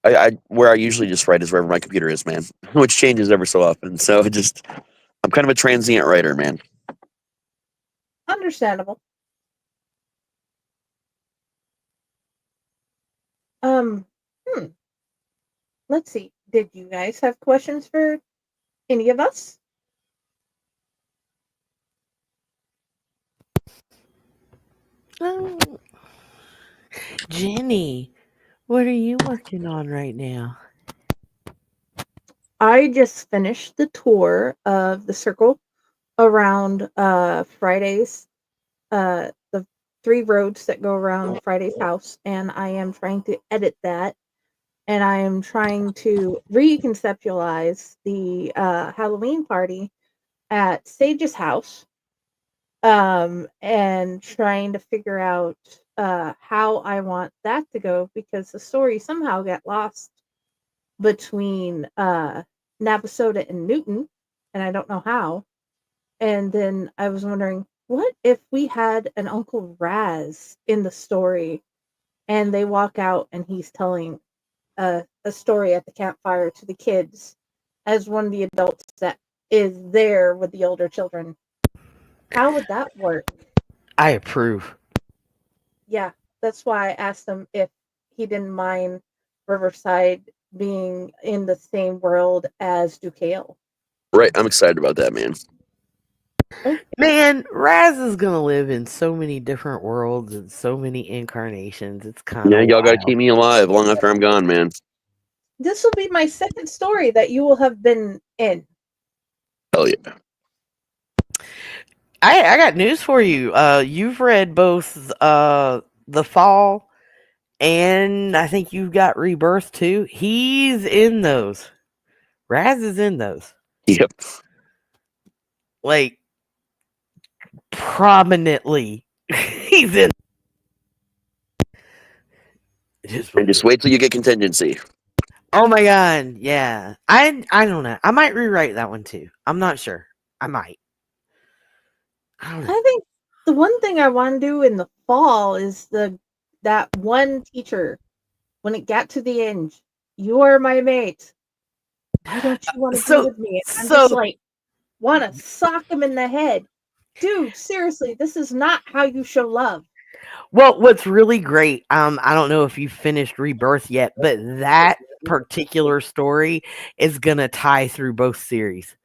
I where I usually just write is wherever my computer is, man, which changes ever so often. So I'm kind of a transient writer, man.
Understandable. Um, hmm. Let's see. Did you guys have questions for any of us?
Oh, Jenny, what are you working on right now?
I just finished the tour of the circle around Friday's the 3 roads that go around Friday's house, and I am trying to edit that, and I am trying to reconceptualize the Halloween party at Sage's house, and trying to figure out how I want that to go because the story somehow got lost between Navasota and Newton, and I don't know how. And then I was wondering, what if we had an Uncle Raz in the story and they walk out and he's telling a story at the campfire to the kids as one of the adults that is there with the older children? How would that work?
I approve.
Yeah, that's why I asked him if he didn't mind Riverside being in the same world as Duquesne.
Right, I'm excited about that, man.
Man, Raz is gonna live in so many different worlds and so many incarnations. It's kind
Yeah,
of
y'all gotta
wild.
keep me alive long after I'm gone, man.
This will be my second story that you will have been in.
Hell yeah.
I got news for you. You've read both The Fall and I think you've got Rebirth too. He's in those. Raz is in those.
Yep.
Like prominently. He's in.
And just wait till you get contingency.
Oh my god, yeah. I don't know. I might rewrite that one too. I'm not sure. I might. I don't know.
I think the one thing I want to do in the fall is that one teacher when it got to the end, you are my mate. Why don't you want to be with me? And I'm just like, want to sock him in the head. Dude, seriously, this is not how you show love.
Well, what's really great, I don't know if you finished Rebirth yet, but that particular story is gonna tie through both series.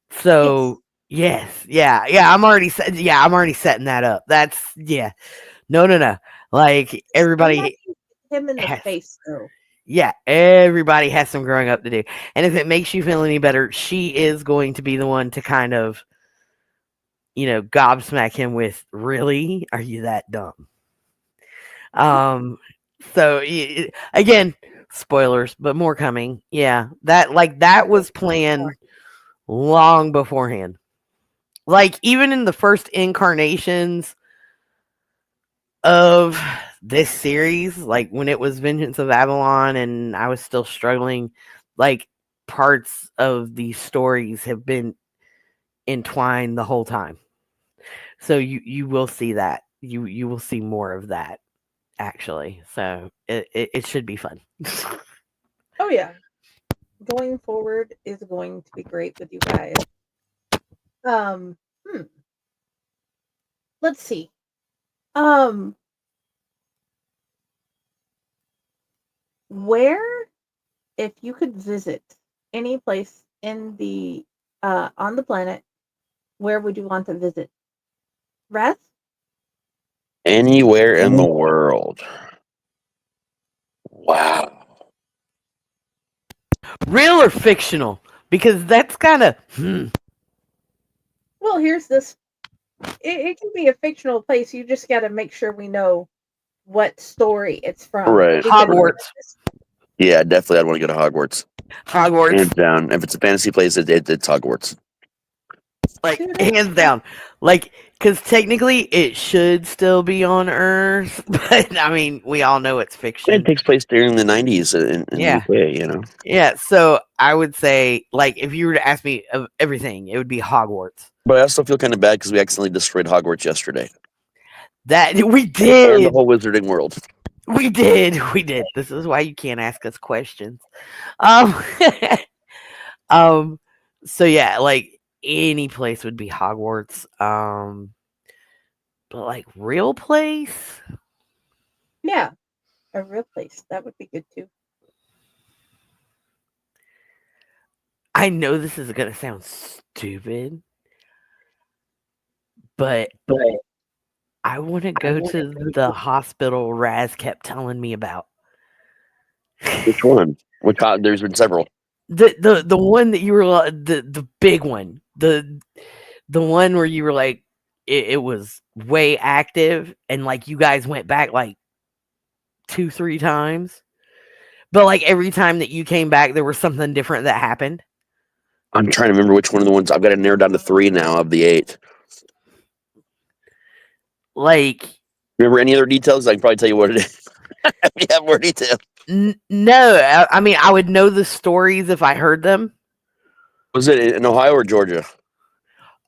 So yes, yeah, I'm already I'm already setting that up. That's no. Like everybody
Him in the
has,
face though.
yeah, everybody has some growing up to do. And if it makes you feel any better, she is going to be the one to kind of, gobsmack him with, really? Are you that dumb? So again, spoilers, but more coming. Yeah, that was planned long beforehand. Like even in the first incarnations of this series, like when it was Vengeance of Avalon and I was still struggling, like parts of these stories have been entwined the whole time. So you will see that. You will see more of that actually. So it should be fun.
Oh yeah. Going forward is going to be great with you guys. Um, let's see. Where, if you could visit any place in the on the planet, where would you want to visit? Raz?
Anywhere in the world. Wow.
Real or fictional? Because that's kind of
Well, here's this. It can be a fictional place. You just got to make sure we know what story it's from.
Right.
Hogwarts.
Yeah, definitely I'd want to go to Hogwarts.
Hogwarts.
Hands down. If it's a fantasy place, it's Hogwarts.
Like, hands down. Like, because technically it should still be on Earth, but I mean, we all know it's fiction.
It takes place during the 90s in the UK,
Yeah, so I would say, like, if you were to ask me of everything, it would be Hogwarts.
But I also feel kind of bad because we accidentally destroyed Hogwarts yesterday.
That we did.
And the whole wizarding world.
We did. This is why you can't ask us questions. So yeah, like any place would be Hogwarts. But like real place?
Yeah, a real place. That would be good too.
I know this is gonna sound stupid, but I want to go to the hospital Raz kept telling me about.
Which one? There's been several.
The one that you were the big one, the one where you were like it was way active, and like you guys went back like 2-3 times, but like every time that you came back there was something different that happened.
I'm trying to remember which one of the ones. I've got it narrowed down to 3 now of the 8.
Like,
remember any other details? I can probably tell you what it is. We have more detail.
No, I mean I would know the stories if I heard them.
Was it in Ohio or Georgia?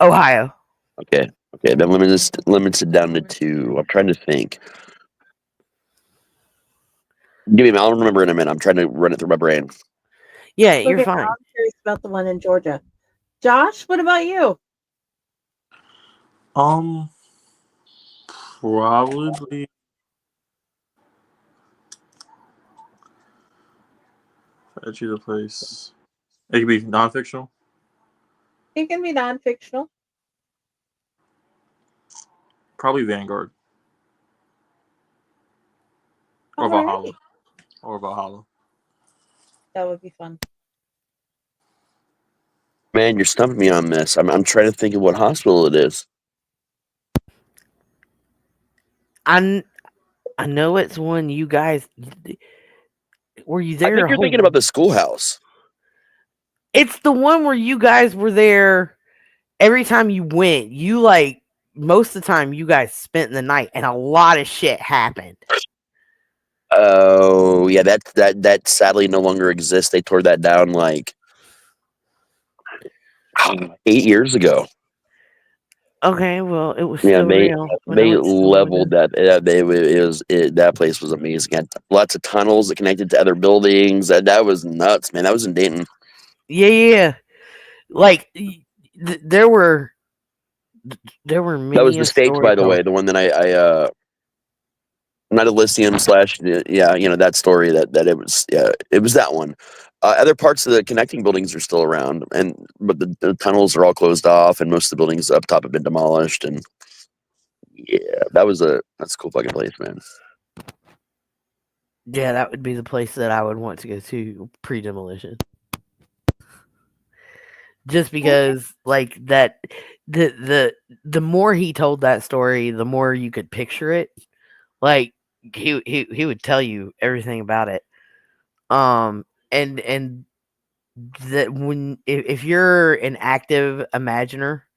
Ohio.
Okay. Then limits it down to 2. I'm trying to think. Give me a minute. I'll remember in a minute. I'm trying to run it through my brain.
Yeah, you're fine.
I'm curious about the one in Georgia. Josh, what about you?
Probably. I choose a place. It could be non-fictional.
It can be non-fictional.
Probably Vanguard. Or
Alrighty.
Valhalla. Or Valhalla.
That would be fun.
Man, you're stumping me on this. I'm trying to think of what hospital it is.
I know it's one you guys. Were you there?
I think you're thinking about the schoolhouse.
It's the one where you guys were there every time you went. You like most of the time you guys spent the night, and a lot of shit happened.
Oh yeah, that sadly no longer exists. They tore that down like 8 years ago.
Okay, well, it was
Yeah,
still real.
they leveled that. That place was amazing. Had lots of tunnels that connected to other buildings. That was nuts, man. That was in Dayton.
Yeah. Like there were many.
That was the stage, by the way. The one that I not Elysium / that story that it was. Yeah, it was that one. Other parts of the connecting buildings are still around, but the tunnels are all closed off, and most of the buildings up top have been demolished. And yeah, that's a cool fucking place, man.
Yeah, that would be the place that I would want to go to pre-demolition. Just because, like that, the more he told that story, the more you could picture it. Like he would tell you everything about it. And that if you're an active imaginer,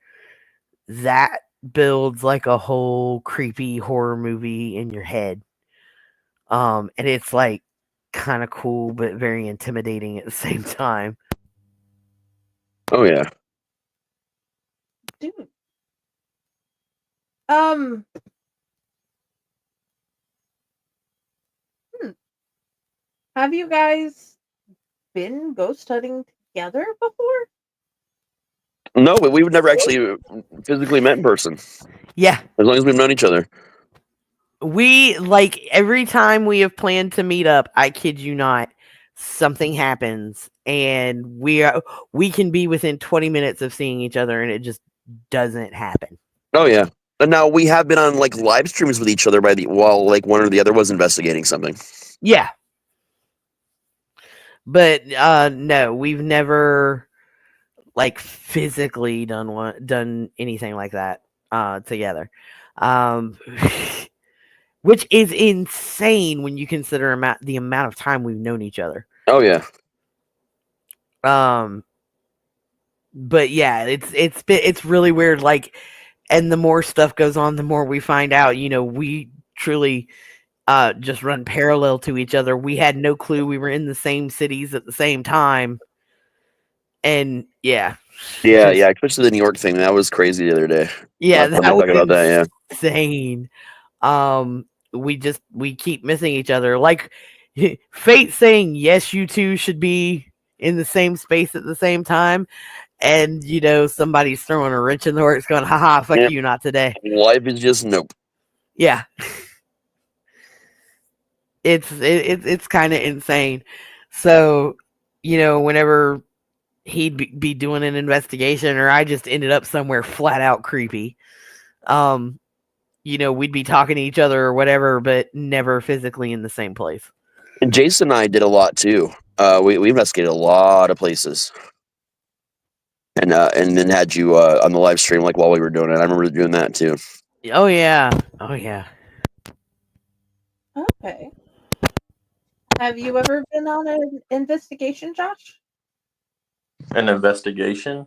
that builds like a whole creepy horror movie in your head. And it's like kind of cool but very intimidating at the same time.
Oh yeah.
Dude. Have you guys been ghost hunting together before?
No, but we've never actually physically met in person.
Yeah.
As long as we've known each other.
We, like, every time we have planned to meet up, I kid you not, something happens, and we can be within 20 minutes of seeing each other, and it just doesn't happen.
Oh yeah. And now we have been on like live streams with each other while like one or the other was investigating something.
Yeah. But no, we've never like physically done anything like that together. Which is insane when you consider the amount of time we've known each other.
Oh yeah.
But yeah, it's really weird. Like, and the more stuff goes on, the more we find out. We truly just run parallel to each other. We had no clue we were in the same cities at the same time. And yeah.
Yeah, especially the New York thing. That was crazy the other day.
Yeah, that was
about that,
insane. We keep missing each other. Like fate saying, yes, you two should be in the same space at the same time. And, somebody's throwing a wrench in the works going, haha, fuck you, not today.
Life is just nope.
Yeah. It's kind of insane. So, whenever he'd be doing an investigation, or I just ended up somewhere flat out creepy. We'd be talking to each other or whatever, but never physically in the same place.
And Jason and I did a lot too. We investigated a lot of places, and then had you on the live stream like while we were doing it. I remember doing that too.
Oh yeah.
Okay. Have you ever been on an investigation, Josh?
An investigation?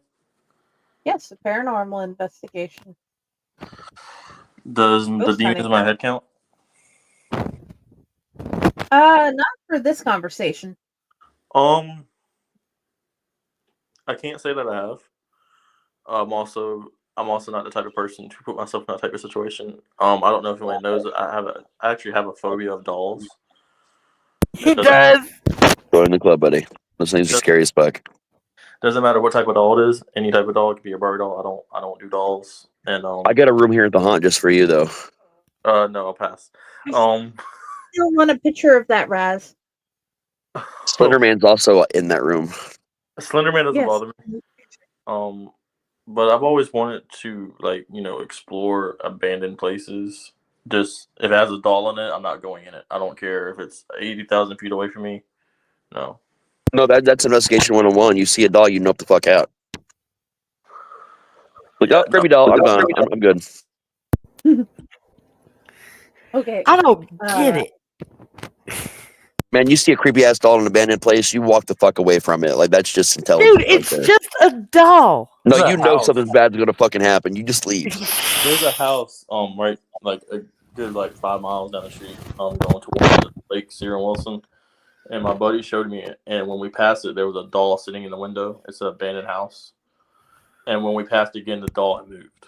Yes, a paranormal investigation.
Does the
Ghost
demons
hunting.
in my head count?
Not for this conversation.
I can't say that I have. I'm also not the type of person to put myself in that type of situation. I don't know if anyone knows that I actually have a phobia of dolls.
He does.
Join the club, buddy. Those things are scary as fuck.
Doesn't matter what type of doll it is. Any type of doll. It could be a Barbie doll. I don't do dolls. And
I got a room here at the haunt just for you, though.
No, I'll pass.
I still want a picture of that, Raz.
Slenderman's also in that room.
Slenderman doesn't
Yes.
bother me. But I've always wanted to explore abandoned places. Just if it has a doll in it, I'm not going in it. I don't care if it's 80,000 feet away from me. No.
No, that's investigation 101. You see a doll, you nope the fuck out. Like, oh, grab your doll. I'm gone. I'm good.
Okay.
I don't get it.
Man, you see a creepy ass doll in an abandoned place, you walk the fuck away from it. Like, that's just intelligent.
Dude, it's just a doll.
No,
It's a
you know
house.
something bad's gonna fucking happen. You just leave.
There's a house right like a good 5 miles down the street. Going towards Lake Sierra Wilson, and my buddy showed me it. And when we passed it, there was a doll sitting in the window. It's an abandoned house. And when we passed again, the doll had moved.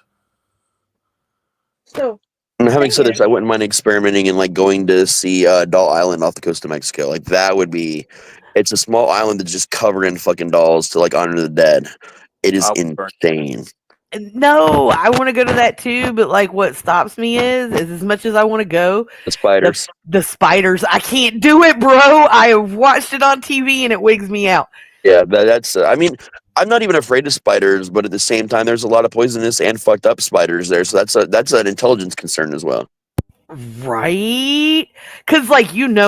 So,
And having said this, I wouldn't mind experimenting and going to see Doll Island off the coast of Mexico. Like, that would be. It's a small island that's just covered in fucking dolls to honor the dead. It is insane.
No, I want to go to that too, but what stops me is as much as I want to go,
The spiders.
The spiders, I can't do it, bro. I have watched it on TV and it wigs me out.
Yeah, that's. I mean, I'm not even afraid of spiders, but at the same time, there's a lot of poisonous and fucked up spiders there. So that's an intelligence concern as well.
Right? Because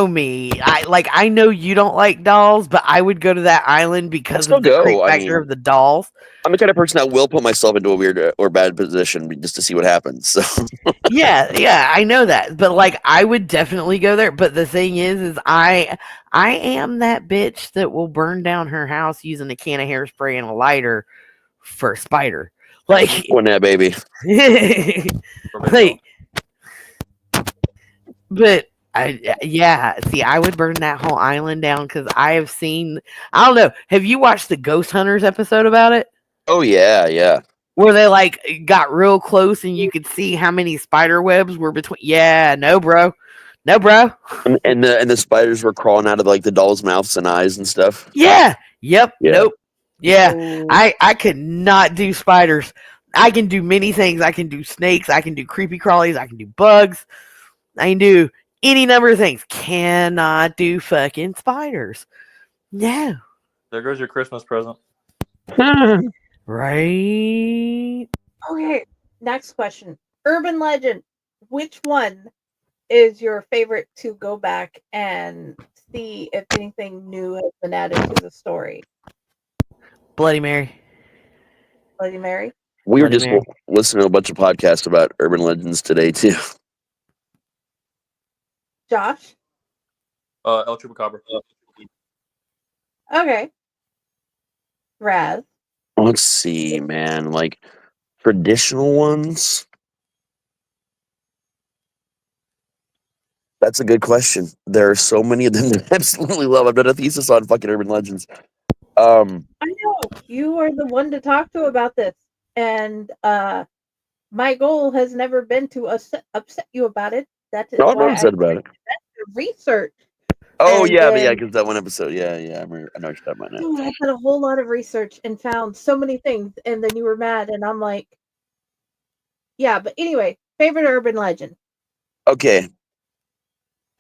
me, I know you don't like dolls, but I would go to that island because of the creep factor of the dolls.
I'm the kind of person that will put myself into a weird or bad position just to see what happens. So
yeah, I know that, but I would definitely go there. But the thing is I am that bitch that will burn down her house using a can of hairspray and a lighter for a spider.
When that baby.
But I would burn that whole island down because I have seen. I don't know. Have you watched the Ghost Hunters episode about it?
Oh yeah.
Where they got real close and you could see how many spider webs were between. Yeah, no, bro.
And the spiders were crawling out of the doll's mouths and eyes and stuff.
Yeah. Yep.
Yeah.
Nope. Yeah. I could not do spiders. I can do many things. I can do snakes. I can do creepy crawlies. I can do bugs. I can do any number of things. Cannot do fucking spiders. No.
There goes your Christmas present.
Right.
Okay, next question. Urban legend. Which one is your favorite to go back and see if anything new has been added to the story?
Bloody Mary.
Bloody Mary?
We were just listening to a bunch of podcasts about urban legends today, too.
Josh?
El Chupacabra.
Okay. Raz?
Let's see, man. Traditional ones. That's a good question. There are so many of them that I absolutely love. I've done a thesis on fucking urban legends.
I know. You are the one to talk to about this. And my goal has never been to upset you about it. That is
I'm
why
not upset about it.
Research.
Oh,
and
yeah,
then,
because that one episode. Yeah, I know what you're talking about now.
Dude, I did a whole lot of research and found so many things, and then you were mad, and I'm like, yeah, but anyway, favorite urban legend.
Okay.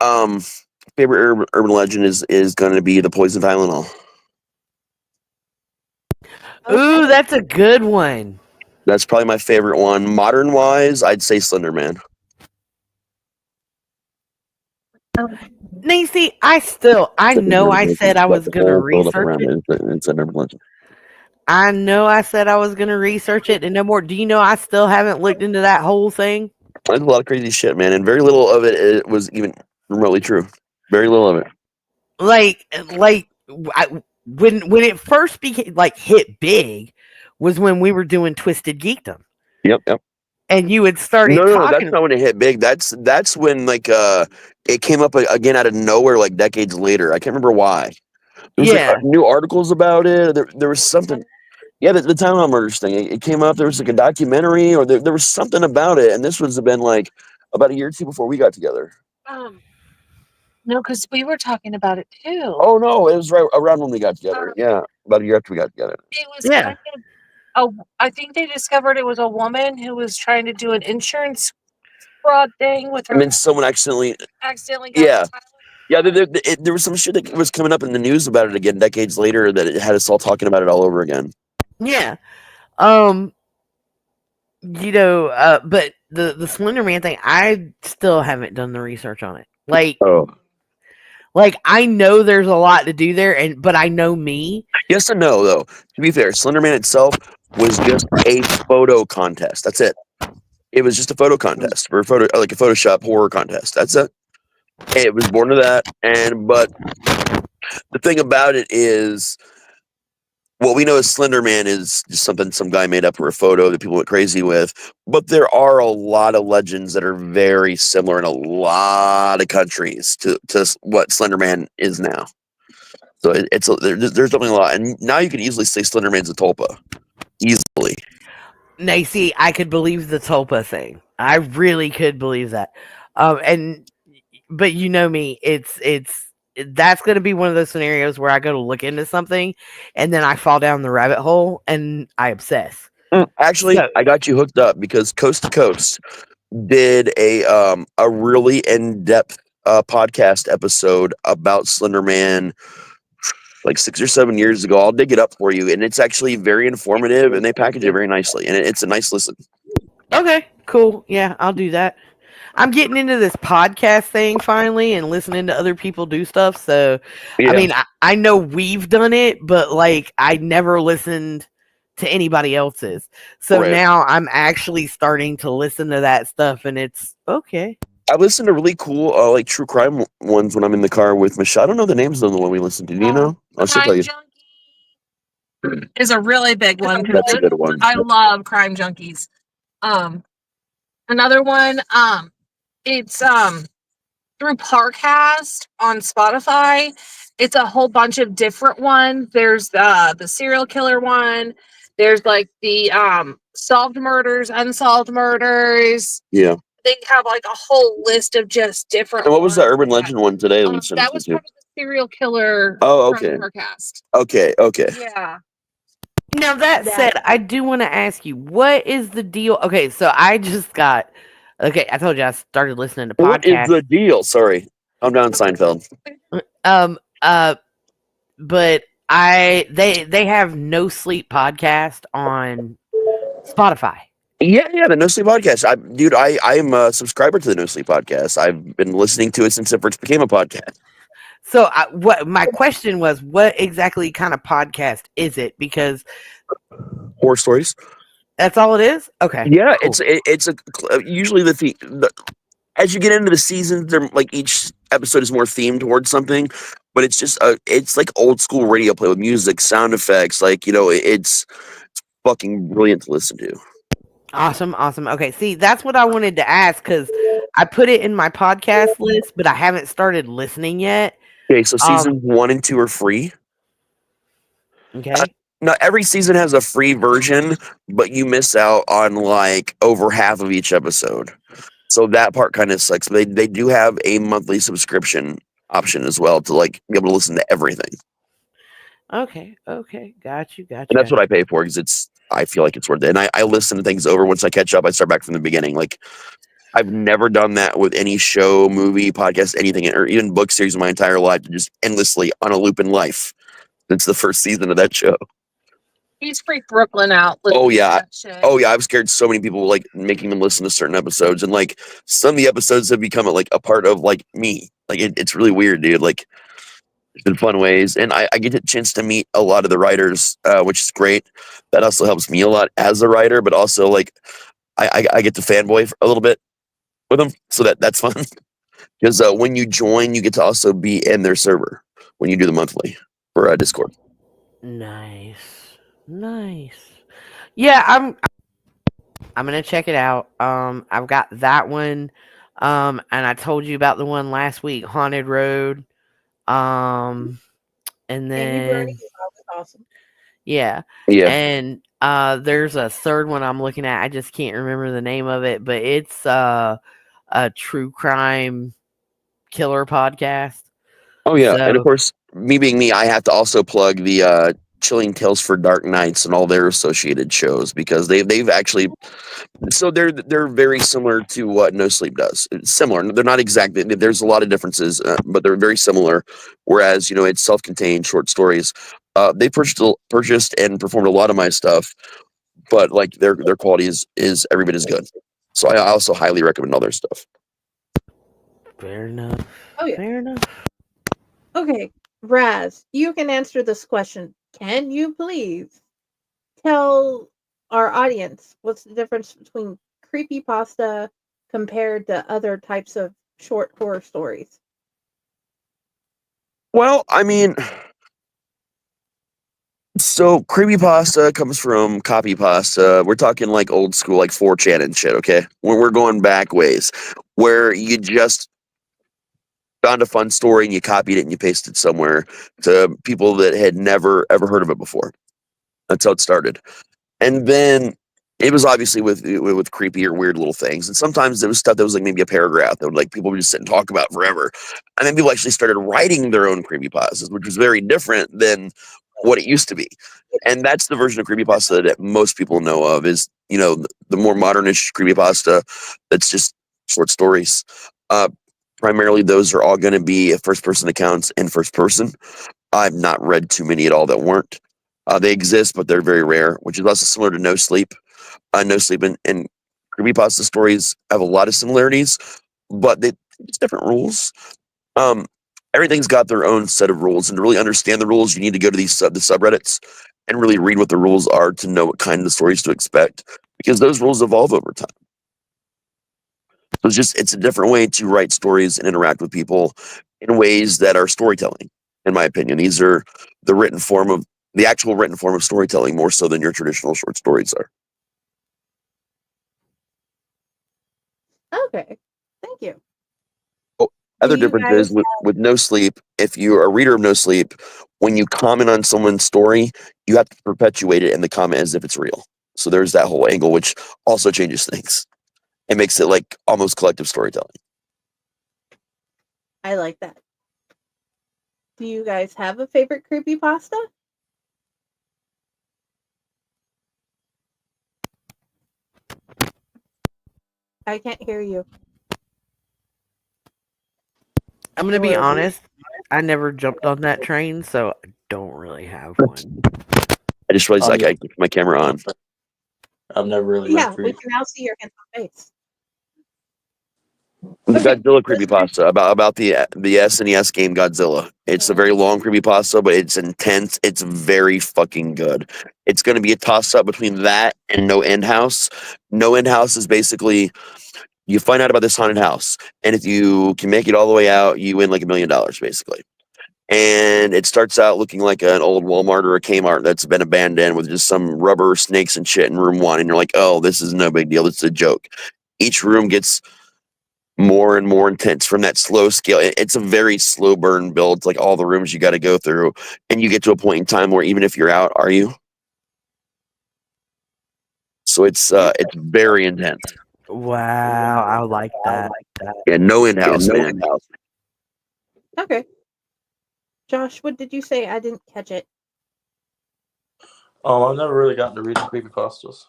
Favorite urban legend is going to be the poison Tylenol.
Ooh, that's a good one.
That's probably my favorite one. Modern wise, I'd say Slender Man.
Nancy, I know I said I was gonna research it. I know I said I was gonna research it and no more. Do you know I still haven't looked into that whole thing?
There's a lot of crazy shit, man, and very little of it was even remotely true. Very little of it.
When it first became hit big was when we were doing Twisted Geekdom.
Yep.
And you had started
No,
talking.
that's not when it hit big. That's when it came up again out of nowhere decades later. I can't remember why. There was new articles about it. There was something. Yeah, the Time Out Murders thing. It came up. There was a documentary, or there was something about it. And this was been about a year or two before we got together.
No, because we were talking about it too.
Oh no, it was right around when we got together. Yeah, about a year after we got together.
It was kind of I think they discovered it was a woman who was trying to do an insurance fraud thing with her.
And then someone accidentally got Yeah, there was some shit that was coming up in the news about it again decades later that it had us all talking about it all over again.
Yeah. But the Slender Man thing, I still haven't done the research on it. I know there's a lot to do there, but I know me.
Yes and no, though. To be fair, Slender Man itself was just a photo contest. That's it. It was just a photo contest, or a Photoshop horror contest. That's it. It was born of that, but the thing about it is, what we know as Slender Man is just something some guy made up for a photo that people went crazy with. But there are a lot of legends that are very similar in a lot of countries to what Slender Man is now. So there's definitely a lot, and now you can easily say Slender Man's a tulpa, easily.
Nancy, I could believe the tulpa thing. I really could believe that. But you know me, that's going to be one of those scenarios where I go to look into something and then I fall down the rabbit hole and I obsess.
Actually, I got you hooked up because Coast to Coast did a really in-depth podcast episode about Slender Man 6 or 7 years ago. I'll dig it up for you, and it's actually very informative, and they package it very nicely, and it's a nice listen.
Okay, cool. Yeah, I'll do that. I'm getting into this podcast thing finally and listening to other people do stuff. So, yeah. I mean, I know we've done it, but I never listened to anybody else's. So now I'm actually starting to listen to that stuff, and it's okay.
I listen to really cool, true crime ones when I'm in the car with Michelle. I don't know the names of the one we listen to. Do you know? I'll tell you.
Is a really big one.
That's a good one.
I love Crime Junkies. Another one. It's through Parcast on Spotify. It's a whole bunch of different ones. There's the serial killer one. There's the solved murders, unsolved murders.
Yeah.
They have a whole list of just different.
And what was the urban legend one today?
That was part of the serial killer.
Oh, okay.
Parcast.
Okay.
Yeah.
Now that said, I do want to ask you, what is the deal? Okay, so I just got. Okay, I told you I started listening to podcasts.
What is the deal? Sorry, I'm down Seinfeld.
But they have No Sleep podcast on Spotify.
Yeah, the No Sleep podcast. I'm a subscriber to the No Sleep podcast. I've been listening to it since it first became a podcast.
So what my question was, what exactly kind of podcast is it? Because
horror stories.
That's all it is? Okay.
Yeah, cool. It's usually as you get into the seasons, they're each episode is more themed towards something, but it's just it's old school radio play with music, sound effects, it's fucking brilliant to listen to.
Awesome. Okay, see, that's what I wanted to ask because I put it in my podcast list, but I haven't started listening yet.
Okay, so seasons 1 and 2 are free.
Okay.
Now, every season has a free version, but you miss out on over half of each episode. So that part kind of sucks. They do have a monthly subscription option as well to be able to listen to everything.
Okay. Got you.
And that's what I pay for because I feel like it's worth it. And I listen to things over. Once I catch up, I start back from the beginning. I've never done that with any show, movie, podcast, anything, or even book series in my entire life, just endlessly on a loop in life since the first season of that show.
He's freaked Brooklyn out.
Oh
listening to
yeah.
that shit.
Oh yeah, I've scared so many people, like making them listen to certain episodes, and like some of the episodes have become like a part of like me. Like it's really weird, dude. Like in fun ways, and I get a chance to meet a lot of the writers, which is great. That also helps me a lot as a writer, but also like I get to fanboy for a little bit with them, so that's fun. Because when you join, you get to also be in their server when you do the monthly for Discord.
Nice. Yeah, I'm gonna check it out. I've got that one. And I told you about the one last week, Haunted Road. And
Candy Brownie
then
is always awesome.
yeah,
Yeah.
and there's a third one I'm looking at. I just can't remember the name of it, but it's a true crime killer podcast.
Oh yeah, and of
So
course, me being me, I have to also plug the Chilling Tales for Dark Nights and all their associated shows, because they've actually, so they're very similar to what No Sleep does. It's similar. They're not exactly. There's a lot of differences, but they're very similar. Whereas it's self-contained short stories. They purchased and performed a lot of my stuff, but like their quality is every bit as good. So I also highly recommend all their stuff.
fair enough.
Oh yeah.
Fair enough.
Okay, Raz, you can answer this question. Can you please tell our audience what's the difference between creepypasta compared to other types of short horror stories?
Well, I mean, so creepypasta comes from copy pasta. We're talking like old school, like 4chan and shit, okay? When we're going back ways, where you just found a fun story and you copied it and you pasted it somewhere to people that had never ever heard of it before. That's how it started. And then it was obviously with creepy or weird little things. And sometimes there was stuff that was like maybe a paragraph that would like people would just sit and talk about forever. And then people actually started writing their own creepypastas, which was very different than what it used to be. And that's the version of creepypasta that most people know of, is, the more modernish creepypasta that's just short stories. Primarily those are all going to be first person accounts in first person. I've not read too many at all that weren't. They exist, but they're very rare, which is also similar to No Sleep. No Sleep and creepypasta stories have a lot of similarities, but it's different rules. Um, Everything's got their own set of rules, and to really understand the rules, you need to go to the subreddits and really read what the rules are to know what kind of stories to expect, because those rules evolve over time. So it's a different way to write stories and interact with people in ways that are storytelling. In my opinion, these are the actual written form of storytelling, more so than your traditional short stories are.
Okay, thank you.
Other
Do you
difference
guys
is with No Sleep, if you're a reader of No Sleep, when you comment on someone's story, you have to perpetuate it in the comment as if it's real. So there's that whole angle, which also changes things. It makes it like almost collective storytelling.
I like that. Do you guys have a favorite creepypasta? I can't hear you.
I'm gonna be
Or
honest. I never jumped on that train, so I don't really have one.
I just realized I keep my camera on.
I've never really
yeah,
read
we
creepy.
can now see your handsome face.
The
Okay,
Godzilla creepypasta about the SNES game Godzilla. It's a very long creepypasta, but it's intense. It's very fucking good. It's going to be a toss up between that and No End House. No End House is basically, you find out about this haunted house, and if you can make it all the way out, you win like $1 million basically. And it starts out looking like an old Walmart or a Kmart that's been abandoned with just some rubber snakes and shit in room one, and you're like, oh, this is no big deal. It's a joke. Each room gets more and more intense from that slow scale. It's a very slow burn build. It's like all the rooms you got to go through, and you get to a point in time where even if you're out, are you? So it's very intense.
Wow, I like that.
Yeah, No In House, man.
Okay. Josh, what did you say? I didn't catch it.
I've never really gotten to read the creepypastas.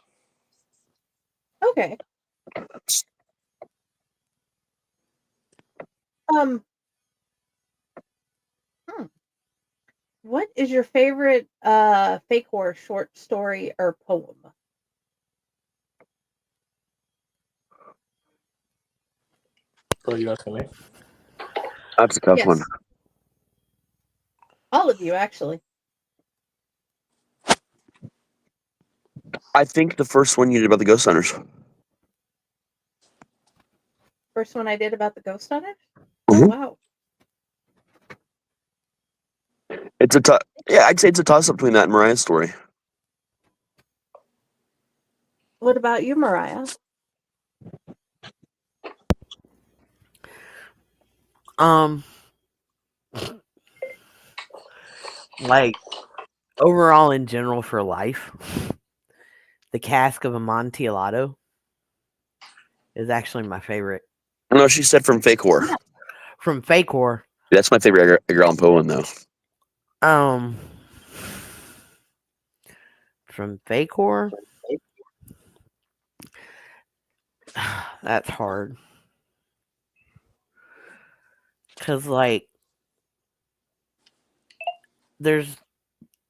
Okay. Hmm. What is your favorite fake horror short story or poem?
Are you asking me?
That's a tough one.
Yes. All of you, actually.
I think the first one you did about the Ghost Hunters.
First one I did about the Ghost Hunters?
Mhm.
Oh, wow.
It's a yeah, I'd say it's a toss up between that and Mariah's story.
What about you, Mariah?
Like overall in general for life, the Cask of Amontillado is actually my favorite.
No, she said from Fake Horror.
From Fake Horror.
That's my favorite Edgar Allan Poe one, though.
From Fake Horror, that's hard. Cause like, there's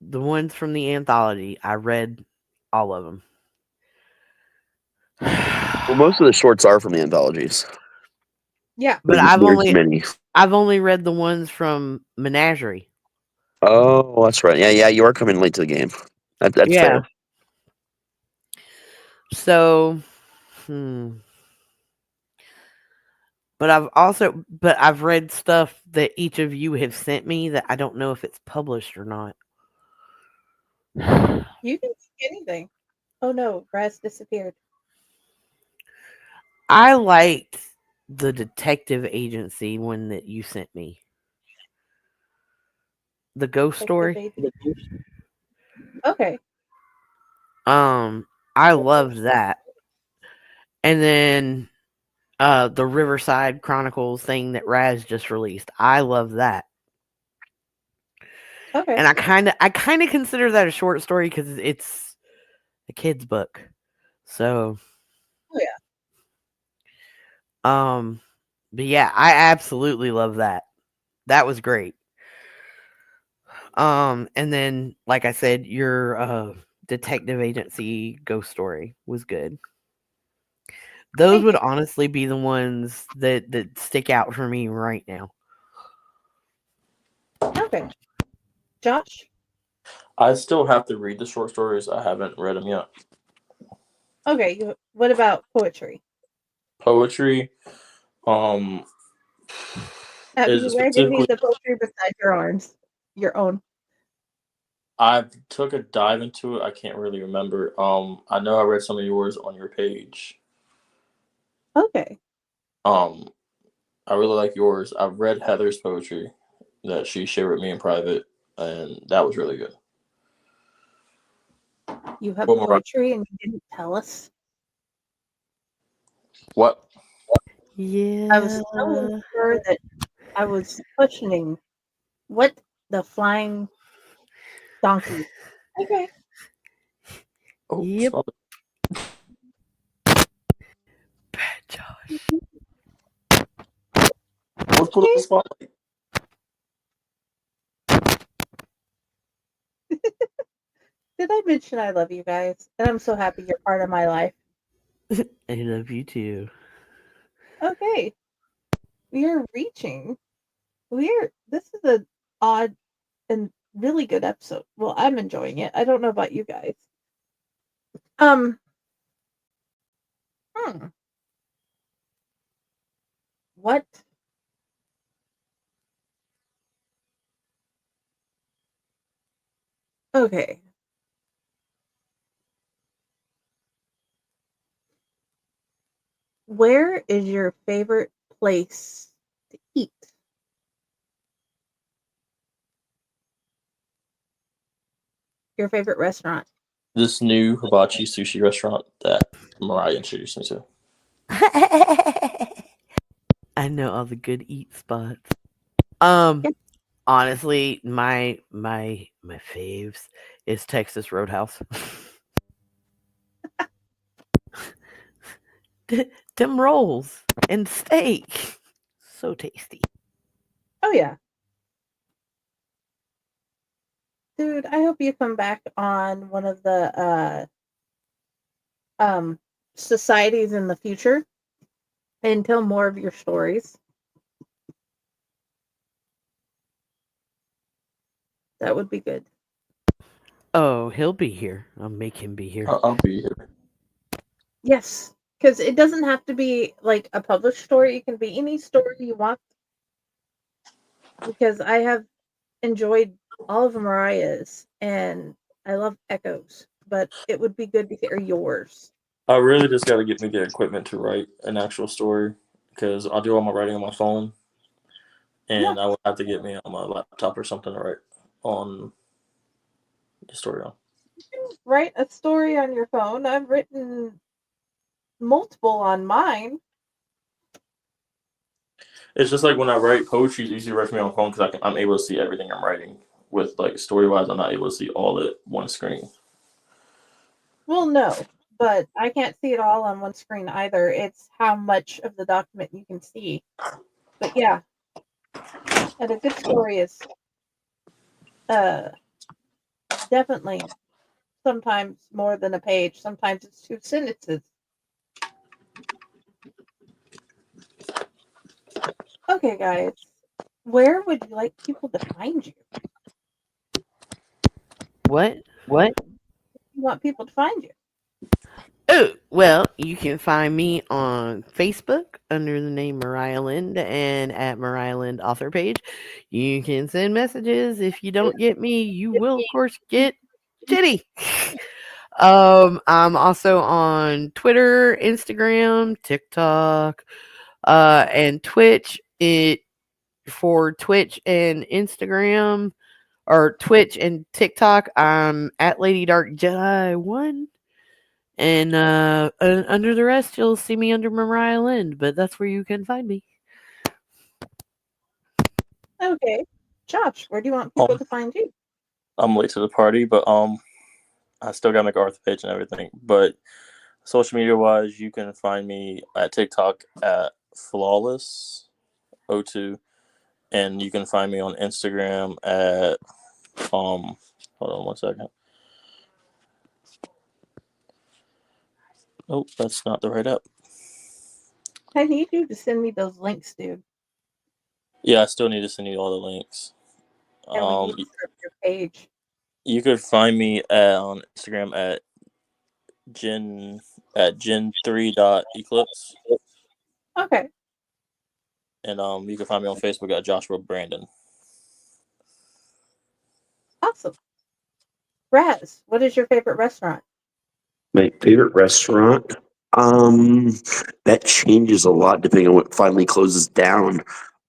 the ones from the anthology. I read all of them.
Well, most of the shorts are from the anthologies.
Yeah.
But
There's many.
I've only read the ones from Menagerie.
Oh, that's right. Yeah, you are coming late to the game. That's fair.
So, but I've read stuff that each of you have sent me that I don't know if it's published or not.
You can see anything. Oh no, Raz disappeared.
I liked the detective agency one that you sent me. The ghost story.
Okay.
I loved that. And then the Riverside Chronicles thing that Raz just released. I love that.
Okay.
And I kind of consider that a short story because it's a kid's book. So.
Oh yeah.
But yeah, I absolutely love that. That was great. And then, like I said, your detective agency ghost story was good. Those would honestly be the ones that stick out for me right now.
Okay. Josh?
I still have to read the short stories. I haven't read them yet.
Okay. What about poetry?
Poetry.
Have
Is
you
it
read any
specifically?
of the poetry besides your own?
I took a dive into it. I can't really remember. I know I read some of yours on your page.
Okay.
I really like yours. I've read Heather's poetry that she shared with me in private, and that was really good.
You have
What more?
poetry and you didn't tell us?
What?
Yeah.
I was so sure that I was questioning what the flying donkey. Okay.
Oh,
Yep.
stop it.
Bad Josh.
Let's put on the spotlight.
Did I mention I love you guys? And I'm so happy you're part of my life.
I love you too.
Okay. We are reaching. This is an odd and really good episode. Well, I'm enjoying it. I don't know about you guys. What? Okay. Where is your favorite place to eat? Your favorite restaurant?
This new hibachi sushi restaurant that Mariah introduced me to.
I know all the good eat spots. Honestly, my faves is Texas Roadhouse. Them rolls and steak, so tasty.
Oh yeah. dude, I hope you come back on one of the societies in the future and tell more of your stories. That would be good.
Oh, he'll be here. I'll make him be here.
I'll be here.
Yes, because it doesn't have to be like a published story. It can be any story you want. Because I have enjoyed all of Mariah's, and I love Echoes, but it would be good to hear yours.
I really just got to get me the equipment to write an actual story because I do all my writing on my phone, and I would have to get me on my laptop or something to write on the story on.
You can write a story on your phone. I've written multiple on mine.
It's just like when I write poetry, it's easy to write for me on my phone because I'm able to see everything I'm writing. With like story wise, I'm not able to see all at one screen.
Well, no, but I can't see it all on one screen either. It's how much of the document you can see. But yeah, and a good story is definitely sometimes more than a page. Sometimes it's 2 sentences. Okay, guys, where would you like people to find you?
What?
You want people to find you?
Oh, well, you can find me on Facebook under the name Mariah Lynde and at Mariah Lynde author page. You can send messages. If you don't get me, you will, of course, get Jenny. I'm also on Twitter, Instagram, TikTok, and Twitch. For Twitch and Instagram, or Twitch and TikTok, I'm at Lady Dark Jedi 1. And under the rest, you'll see me under Mariah Lynde, but that's where you can find me.
Okay. Josh, where do you want people to find you?
I'm late to the party, but I still got my author page and everything. But social media wise, you can find me at TikTok at flawless02, and you can find me on Instagram at hold on one second. Oh, that's not the right app.
I need you to send me those links, dude.
Yeah, I still need to send you all the links.
And we need to start your page.
You could find me on Instagram at gen3.eclipse.
Okay.
And you can find me on Facebook at Joshua Brandon.
Awesome. Raz, what is your favorite restaurant?
My favorite restaurant? That changes a lot depending on what finally closes down.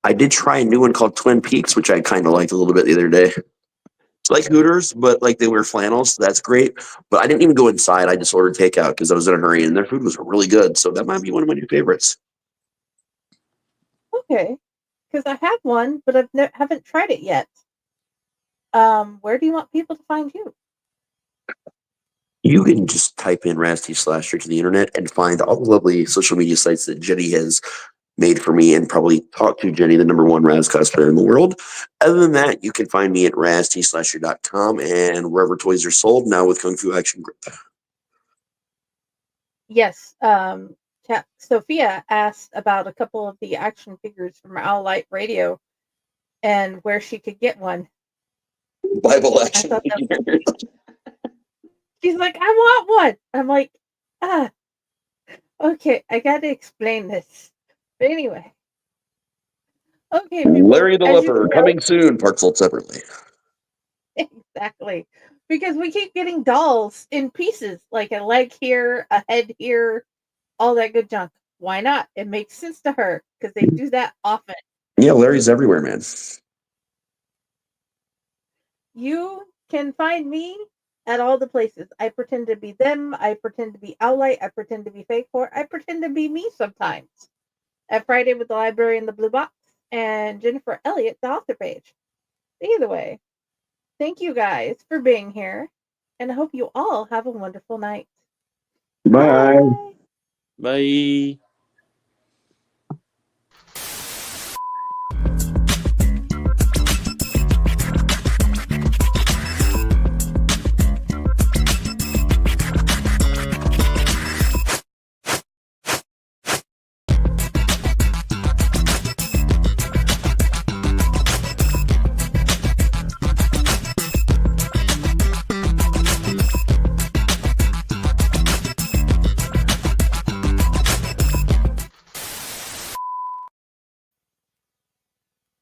I did try a new one called Twin Peaks, which I kind of liked a little bit the other day. It's like Hooters, but like they wear flannels, so that's great. But I didn't even go inside. I just ordered takeout because I was in a hurry, and their food was really good. So that might be one of my new favorites.
Okay. Because I have one, but I haven't tried it yet. Where do you want people to find you?
You can just type in Rasty/Slasher to the internet and find all the lovely social media sites that Jenny has made for me, and probably talk to Jenny, the #1 Raz cosplayer in the world. Other than that, you can find me at rastslasher.com and wherever toys are sold, now with Kung Fu Action Group.
Yes. Sophia asked about a couple of the action figures from Owl Light Radio and where she could get one.
Bible action figures.
She's like, I want one. I'm like, okay, I gotta explain this. But anyway. Okay, people,
Larry the Leper, coming soon, parts sold separately.
Exactly. Because we keep getting dolls in pieces, like a leg here, a head here, all that good junk. Why not? It makes sense to her because they do that often.
Yeah, Larry's everywhere, man.
You can find me at all the places. I pretend to be them. I pretend to be Owlite. I pretend to be Fake Four. I pretend to be me sometimes. At Friday with the Library in the Blue Box and Jennifer Elliott, the author page. Either way, thank you guys for being here, and I hope you all have a wonderful night.
Bye.
Bye.